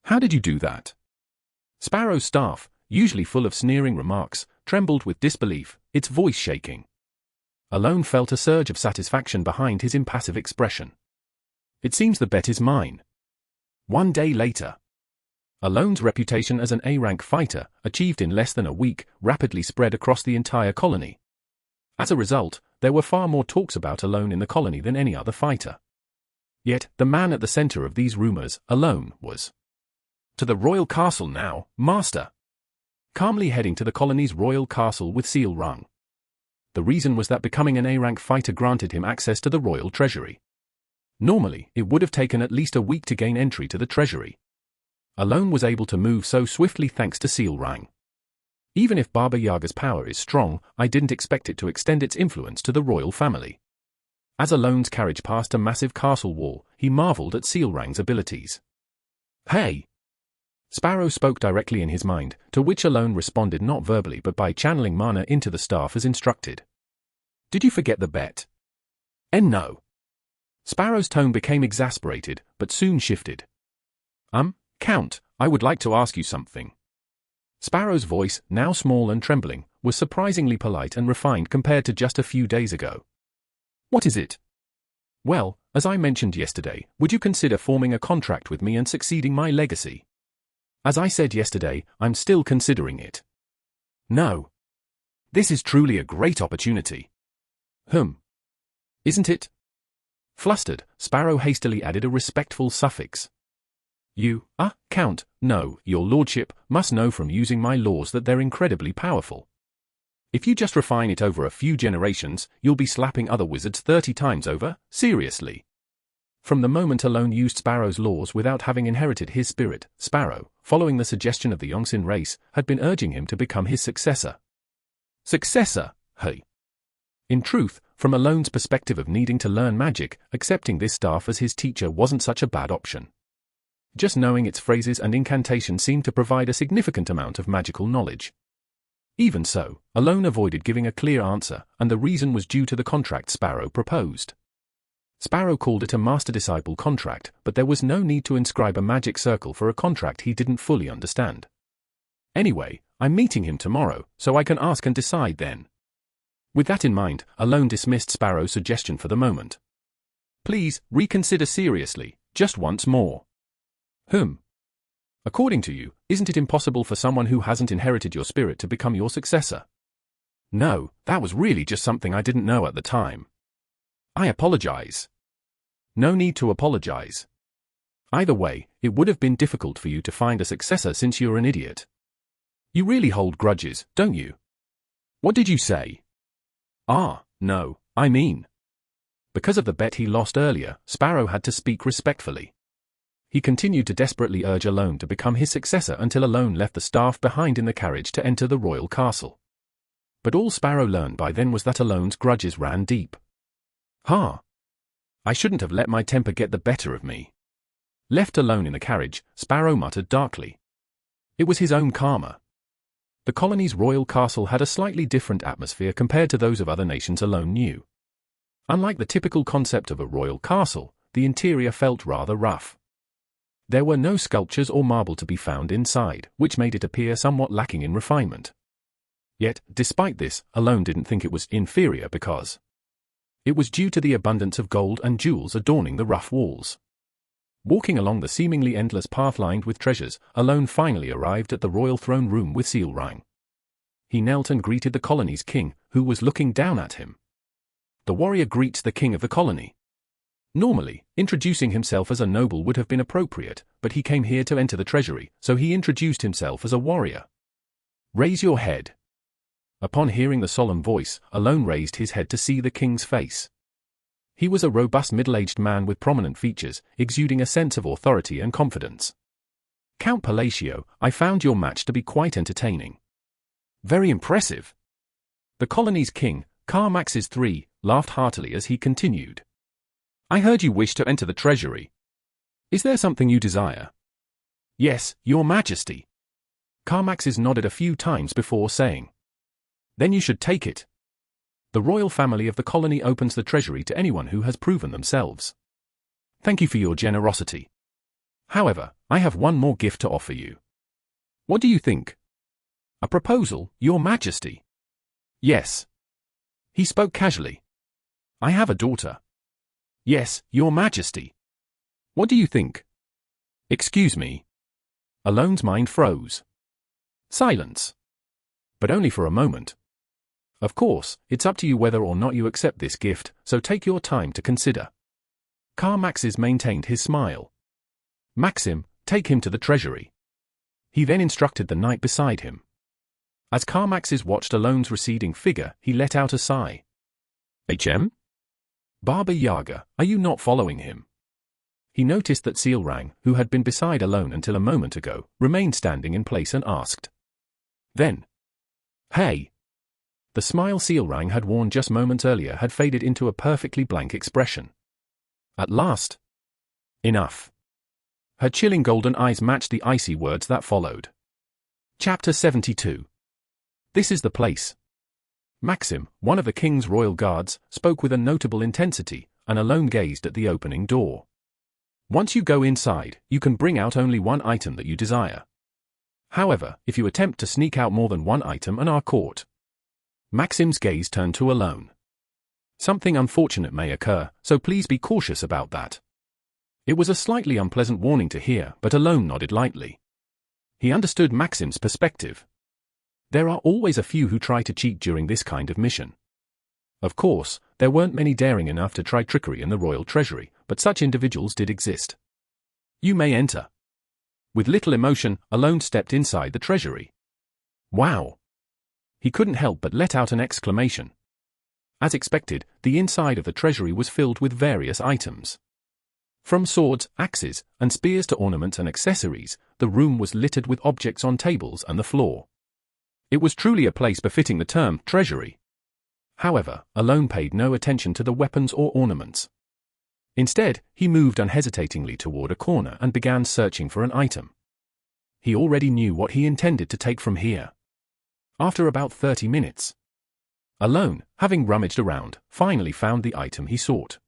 How did you do that? Sparrow's staff, usually full of sneering remarks, trembled with disbelief, its voice shaking. Alone felt a surge of satisfaction behind his impassive expression. It seems the bet is mine. One day later. Alone's reputation as an A-rank fighter, achieved in less than a week, rapidly spread across the entire colony. As a result, there were far more talks about Alone in the colony than any other fighter. Yet, the man at the center of these rumors, Alone, was to the royal castle now, master. Calmly heading to the colony's royal castle with seal rung. The reason was that becoming an A-rank fighter granted him access to the royal treasury. Normally, it would have taken at least a week to gain entry to the treasury. Alone was able to move so swiftly thanks to seal rang. Even if Baba Yaga's power is strong, I didn't expect it to extend its influence to the royal family. As Alone's carriage passed a massive castle wall, he marveled at seal rang's abilities. Hey! Sparrow spoke directly in his mind, to which Alone responded not verbally but by channeling mana into the staff as instructed. Did you forget the bet? No. Sparrow's tone became exasperated, but soon shifted. Count, I would like to ask you something. Sparrow's voice, now small and trembling, was surprisingly polite and refined compared to just a few days ago. What is it? Well, as I mentioned yesterday, would you consider forming a contract with me and succeeding my legacy? As I said yesterday, I'm still considering it. No. This is truly a great opportunity. Isn't it? Flustered, Sparrow hastily added a respectful suffix. You, Count, no, your lordship, must know from using my laws that they're incredibly powerful. If you just refine it over a few generations, you'll be slapping other wizards 30 times over, seriously. From the moment Alone used Sparrow's laws without having inherited his spirit, Sparrow, following the suggestion of the Yongxin race, had been urging him to become his successor. Successor, hey. In truth, from Alone's perspective of needing to learn magic, accepting this staff as his teacher wasn't such a bad option. Just knowing its phrases and incantation seemed to provide a significant amount of magical knowledge. Even so, Alone avoided giving a clear answer, and the reason was due to the contract Sparrow proposed. Sparrow called it a master-disciple contract, but there was no need to inscribe a magic circle for a contract he didn't fully understand. Anyway, I'm meeting him tomorrow, so I can ask and decide then. With that in mind, Alone dismissed Sparrow's suggestion for the moment. Please, reconsider seriously, just once more. According to you, isn't it impossible for someone who hasn't inherited your spirit to become your successor? No, that was really just something I didn't know at the time. I apologize. No need to apologize. Either way, it would have been difficult for you to find a successor since you're an idiot. You really hold grudges, don't you? What did you say? No, I mean. Because of the bet he lost earlier, Sparrow had to speak respectfully. He continued to desperately urge Alone to become his successor until Alone left the staff behind in the carriage to enter the royal castle. But all Sparrow learned by then was that Alone's grudges ran deep. I shouldn't have let my temper get the better of me. Left alone in the carriage, Sparrow muttered darkly. It was his own karma. The colony's royal castle had a slightly different atmosphere compared to those of other nations Alone knew. Unlike the typical concept of a royal castle, the interior felt rather rough. There were no sculptures or marble to be found inside, which made it appear somewhat lacking in refinement. Yet, despite this, Alone didn't think it was inferior because it was due to the abundance of gold and jewels adorning the rough walls. Walking along the seemingly endless path lined with treasures, Alone finally arrived at the royal throne room with seal rang. He knelt and greeted the colony's king, who was looking down at him. The warrior greets the king of the colony. Normally, introducing himself as a noble would have been appropriate, but he came here to enter the treasury, so he introduced himself as a warrior. Raise your head. Upon hearing the solemn voice, Alone raised his head to see the king's face. He was a robust middle-aged man with prominent features, exuding a sense of authority and confidence. Count Palacio, I found your match to be quite entertaining. Very impressive. The colony's king, Carmax's III, laughed heartily as he continued. I heard you wish to enter the treasury. Is there something you desire? Yes, your majesty. Carmax's nodded a few times before saying. Then you should take it. The royal family of the colony opens the treasury to anyone who has proven themselves. Thank you for your generosity. However, I have one more gift to offer you. What do you think? A proposal, Your Majesty? Yes. He spoke casually. I have a daughter. Yes, Your Majesty. What do you think? Excuse me. Alone's mind froze. Silence. But only for a moment. Of course, it's up to you whether or not you accept this gift, so take your time to consider. Carmaxes maintained his smile. Maxim, take him to the treasury. He then instructed the knight beside him. As Carmaxes watched Alone's receding figure, he let out a sigh. HM? Baba Yaga, are you not following him? He noticed that Sealrang, who had been beside Alone until a moment ago, remained standing in place and asked. Then, hey! The smile Sealrang had worn just moments earlier had faded into a perfectly blank expression. At last. Enough. Her chilling golden eyes matched the icy words that followed. Chapter 72. This is the place. Maxim, one of the king's royal guards, spoke with a notable intensity, and Alone gazed at the opening door. Once you go inside, you can bring out only one item that you desire. However, if you attempt to sneak out more than one item and are caught. Maxim's gaze turned to Alone. Something unfortunate may occur, so please be cautious about that. It was a slightly unpleasant warning to hear, but Alone nodded lightly. He understood Maxim's perspective. There are always a few who try to cheat during this kind of mission. Of course, there weren't many daring enough to try trickery in the royal treasury, but such individuals did exist. You may enter. With little emotion, Alone stepped inside the treasury. Wow! He couldn't help but let out an exclamation. As expected, the inside of the treasury was filled with various items. From swords, axes, and spears to ornaments and accessories, the room was littered with objects on tables and the floor. It was truly a place befitting the term treasury. However, Alone paid no attention to the weapons or ornaments. Instead, he moved unhesitatingly toward a corner and began searching for an item. He already knew what he intended to take from here. After about 30 minutes, Alone, having rummaged around, finally found the item he sought.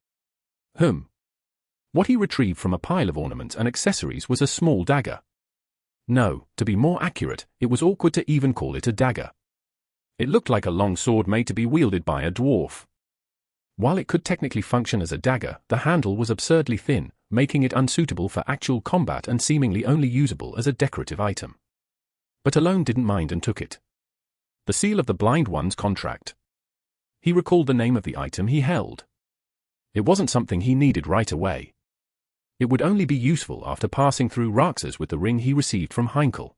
What he retrieved from a pile of ornaments and accessories was a small dagger. No, to be more accurate, it was awkward to even call it a dagger. It looked like a long sword made to be wielded by a dwarf. While it could technically function as a dagger, the handle was absurdly thin, making it unsuitable for actual combat and seemingly only usable as a decorative item. But Alone didn't mind and took it. The seal of the Blind One's contract. He recalled the name of the item he held. It wasn't something he needed right away. It would only be useful after passing through Raxas with the ring he received from Heinkel.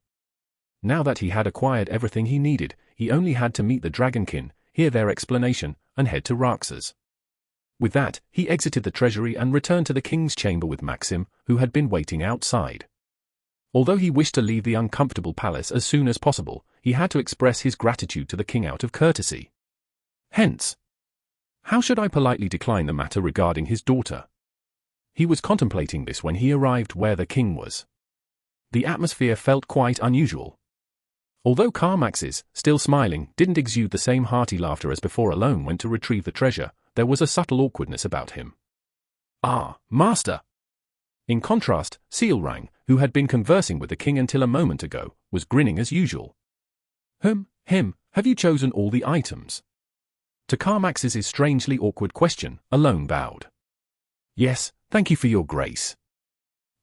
Now that he had acquired everything he needed, he only had to meet the Dragonkin, hear their explanation, and head to Raxas. With that, he exited the treasury and returned to the king's chamber with Maxim, who had been waiting outside. Although he wished to leave the uncomfortable palace as soon as possible, he had to express his gratitude to the king out of courtesy. Hence, how should I politely decline the matter regarding his daughter? He was contemplating this when he arrived where the king was. The atmosphere felt quite unusual. Although Carmaxes, still smiling, didn't exude the same hearty laughter as before Alone went to retrieve the treasure, there was a subtle awkwardness about him. Ah, master! In contrast, Sealrang, who had been conversing with the king until a moment ago, was grinning as usual. Have you chosen all the items? To Carmaxes' strangely awkward question, Alone bowed. Yes, thank you for your grace.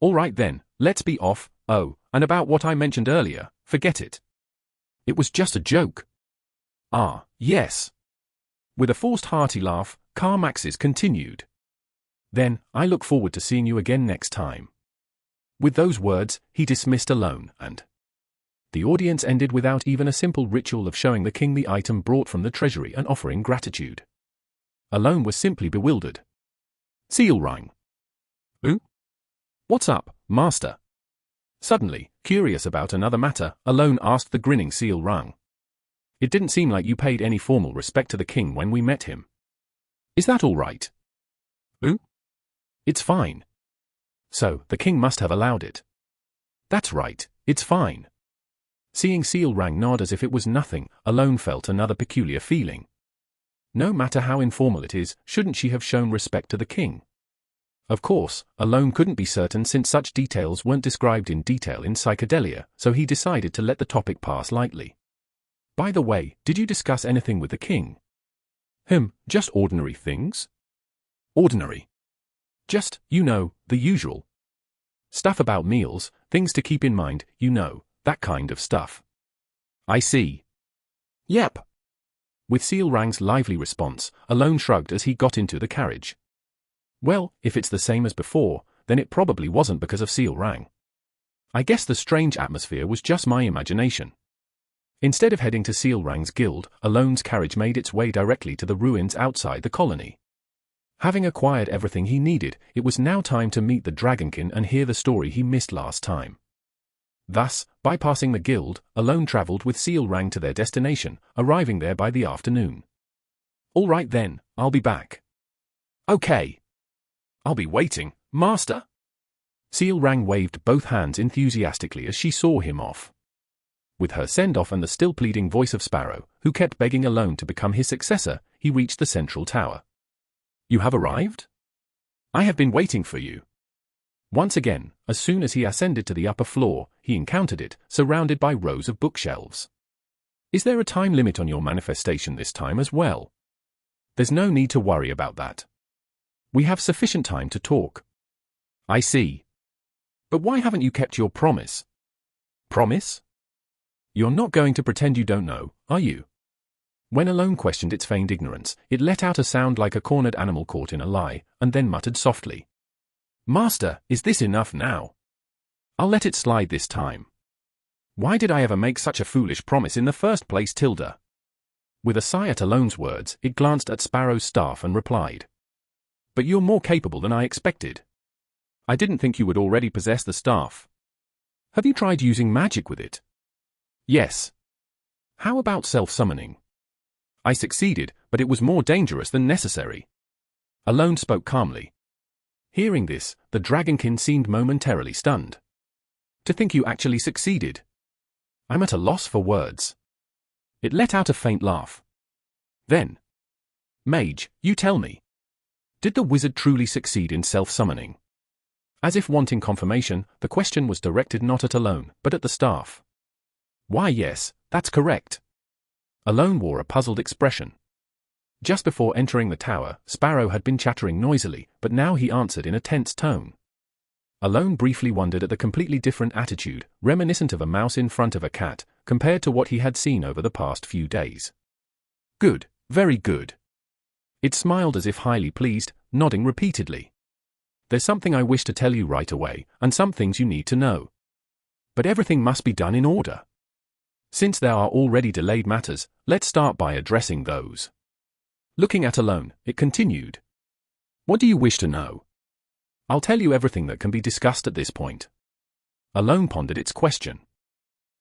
All right then, let's be off. Oh, and about what I mentioned earlier, forget it. It was just a joke. Ah, yes. With a forced hearty laugh, Carmaxes continued. Then, I look forward to seeing you again next time. With those words, he dismissed Alone, and the audience ended without even a simple ritual of showing the king the item brought from the treasury and offering gratitude. Alone was simply bewildered. Sealrang. Who? What's up, master? Suddenly, curious about another matter, Alone asked the grinning Sealrang. It didn't seem like you paid any formal respect to the king when we met him. Is that all right? Who? It's fine. So, the king must have allowed it. That's right, it's fine. Seeing Sealrang nod as if it was nothing, Alone felt another peculiar feeling. No matter how informal it is, shouldn't she have shown respect to the king? Of course, Alone couldn't be certain since such details weren't described in detail in Psychedelia, so he decided to let the topic pass lightly. By the way, did you discuss anything with the king? Just ordinary things? Ordinary. Just, the usual. Stuff about meals, things to keep in mind, that kind of stuff. I see. Yep. With Seal Rang's lively response, Alone shrugged as he got into the carriage. Well, if it's the same as before, then it probably wasn't because of Seal Rang. I guess the strange atmosphere was just my imagination. Instead of heading to Seal Rang's guild, Alone's carriage made its way directly to the ruins outside the colony. Having acquired everything he needed, it was now time to meet the Dragonkin and hear the story he missed last time. Thus, bypassing the guild, Alone traveled with Seal Rang to their destination, arriving there by the afternoon. All right then, I'll be back. Okay. I'll be waiting, Master. Seal Rang waved both hands enthusiastically as she saw him off. With her send-off and the still pleading voice of Sparrow, who kept begging Alone to become his successor, he reached the central tower. You have arrived? I have been waiting for you. Once again, as soon as he ascended to the upper floor, he encountered it, surrounded by rows of bookshelves. Is there a time limit on your manifestation this time as well? There's no need to worry about that. We have sufficient time to talk. I see. But why haven't you kept your promise? Promise? You're not going to pretend you don't know, are you? When Alone questioned its feigned ignorance, it let out a sound like a cornered animal caught in a lie, and then muttered softly. Master, is this enough now? I'll let it slide this time. Why did I ever make such a foolish promise in the first place, Tilda? With a sigh at Alone's words, it glanced at Sparrow's staff and replied. But you're more capable than I expected. I didn't think you would already possess the staff. Have you tried using magic with it? Yes. How about self-summoning? I succeeded, but it was more dangerous than necessary. Alone spoke calmly. Hearing this, the Dragonkin seemed momentarily stunned. To think you actually succeeded. I'm at a loss for words. It let out a faint laugh. Then. Mage, you tell me. Did the wizard truly succeed in self-summoning? As if wanting confirmation, the question was directed not at Alone, but at the staff. Why yes, that's correct. Alone wore a puzzled expression. Just before entering the tower, Sparrow had been chattering noisily, but now he answered in a tense tone. Alone briefly wondered at the completely different attitude, reminiscent of a mouse in front of a cat, compared to what he had seen over the past few days. Good, very good. It smiled as if highly pleased, nodding repeatedly. There's something I wish to tell you right away, and some things you need to know. But everything must be done in order. Since there are already delayed matters, let's start by addressing those. Looking at Alone, it continued. What do you wish to know? I'll tell you everything that can be discussed at this point. Alone pondered its question.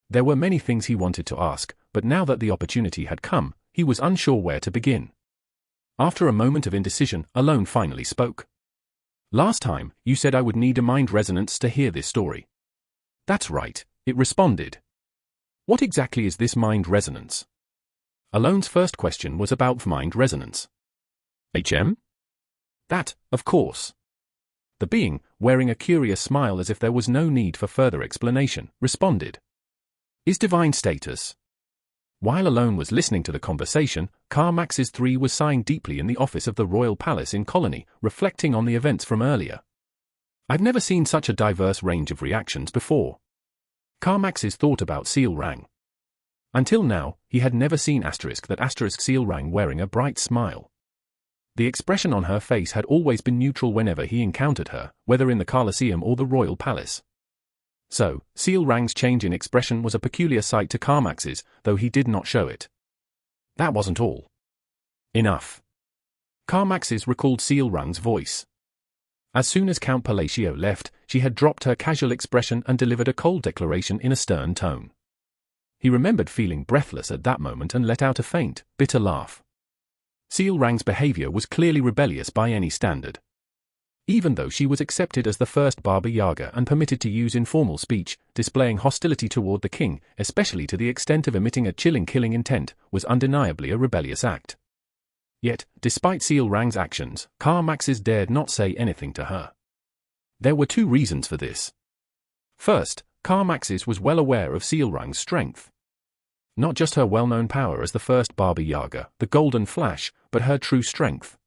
There were many things he wanted to ask, but now that the opportunity had come, he was unsure where to begin. After a moment of indecision, Alone finally spoke. Last time, you said I would need a mind resonance to hear this story. That's right, it responded. What exactly is this mind resonance? Alone's first question was about mind resonance. That, of course. The being, wearing a curious smile as if there was no need for further explanation, responded. Is divine status. While Alone was listening to the conversation, Carmax's 3 was sighing deeply in the office of the Royal Palace in Colony, reflecting on the events from earlier. I've never seen such a diverse range of reactions before. Carmax's thought about Seal Rang. Until now, he had never seen Seal Rang wearing a bright smile. The expression on her face had always been neutral whenever he encountered her, whether in the Colosseum or the Royal Palace. So, Seal Rang's change in expression was a peculiar sight to Carmax's, though he did not show it. That wasn't all. Enough. Carmax's recalled Seal Rang's voice. As soon as Count Palacio left, she had dropped her casual expression and delivered a cold declaration in a stern tone. He remembered feeling breathless at that moment and let out a faint, bitter laugh. Seal Rang's behavior was clearly rebellious by any standard. Even though she was accepted as the first Baba Yaga and permitted to use informal speech, displaying hostility toward the king, especially to the extent of emitting a chilling killing intent, was undeniably a rebellious act. Yet, despite Seal Rang's actions, Carmax's dared not say anything to her. There were 2 reasons for this. First, Carmax's was well aware of Seal Rang's strength. Not just her well-known power as the first Baba Yaga, the Golden Flash, but her true strength.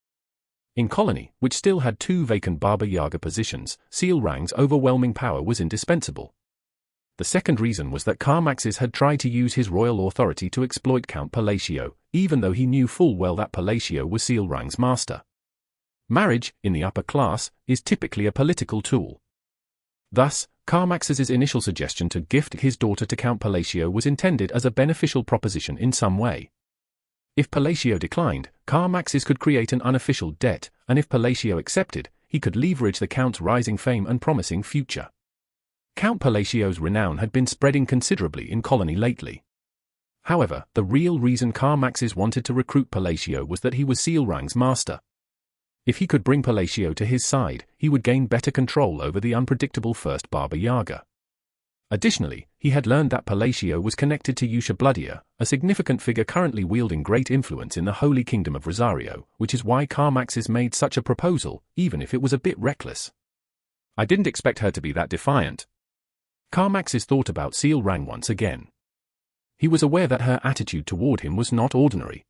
In Colony, which still had 2 vacant Baba Yaga positions, Seal Rang's overwhelming power was indispensable. The second reason was that Carmaxes had tried to use his royal authority to exploit Count Palacio, even though he knew full well that Palacio was Seal Rang's master. Marriage, in the upper class, is typically a political tool. Thus, Carmaxes' initial suggestion to gift his daughter to Count Palacio was intended as a beneficial proposition in some way. If Palacio declined, Carmaxes could create an unofficial debt, and if Palacio accepted, he could leverage the Count's rising fame and promising future. Count Palacio's renown had been spreading considerably in Colony lately. However, the real reason Carmaxes wanted to recruit Palacio was that he was Seal Rang's master. If he could bring Palacio to his side, he would gain better control over the unpredictable first Baba Yaga. Additionally, he had learned that Palacio was connected to Yusha Bloodia, a significant figure currently wielding great influence in the Holy Kingdom of Rosario, which is why Carmaxes made such a proposal, even if it was a bit reckless. I didn't expect her to be that defiant. Carmaxes thought about Seal Rang once again. He was aware that her attitude toward him was not ordinary.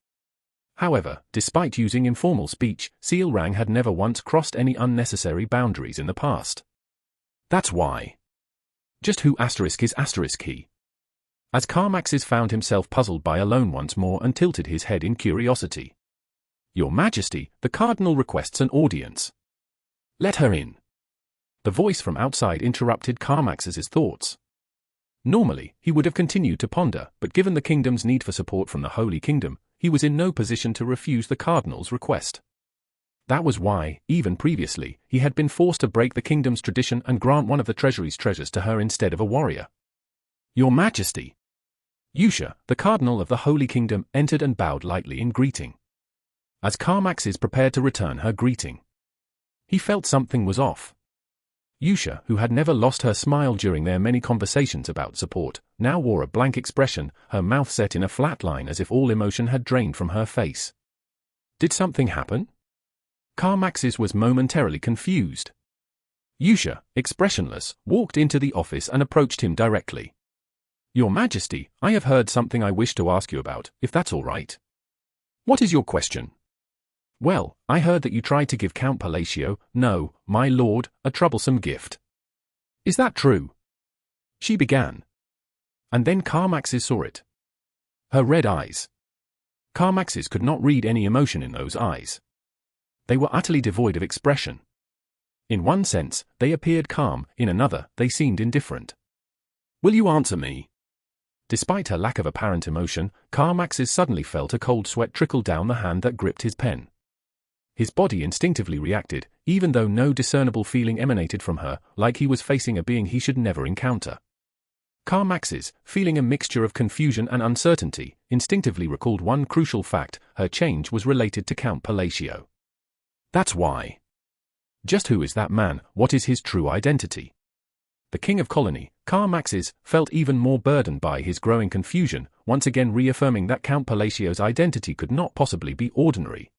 However, despite using informal speech, Seal Rang had never once crossed any unnecessary boundaries in the past. That's why. Just who is he? As Carmaxes found himself puzzled by Alone once more and tilted his head in curiosity. Your Majesty, the Cardinal requests an audience. Let her in. The voice from outside interrupted Carmaxes' thoughts. Normally, he would have continued to ponder, but given the kingdom's need for support from the Holy Kingdom, he was in no position to refuse the Cardinal's request. That was why, even previously, he had been forced to break the kingdom's tradition and grant one of the treasury's treasures to her instead of a warrior. Your Majesty! Yusha, the Cardinal of the Holy Kingdom, entered and bowed lightly in greeting. As Carmaxes prepared to return her greeting, he felt something was off. Yusha, who had never lost her smile during their many conversations about support, now wore a blank expression, her mouth set in a flat line as if all emotion had drained from her face. Did something happen? Carmaxes was momentarily confused. Yusha, expressionless, walked into the office and approached him directly. Your Majesty, I have heard something I wish to ask you about, if that's all right. What is your question? Well, I heard that you tried to give Count Palacio, no, my lord, a troublesome gift. Is that true? She began. And then Carmaxes saw it. Her red eyes. Carmaxes could not read any emotion in those eyes. They were utterly devoid of expression. In one sense, they appeared calm, in another, they seemed indifferent. Will you answer me? Despite her lack of apparent emotion, Carmaxes suddenly felt a cold sweat trickle down the hand that gripped his pen. His body instinctively reacted, even though no discernible feeling emanated from her, like he was facing a being he should never encounter. Carmaxes, feeling a mixture of confusion and uncertainty, instinctively recalled one crucial fact: her change was related to Count Palacio. That's why. Just who is that man? What is his true identity? The King of Colony, Carmaxes, felt even more burdened by his growing confusion, once again reaffirming that Count Palacio's identity could not possibly be ordinary.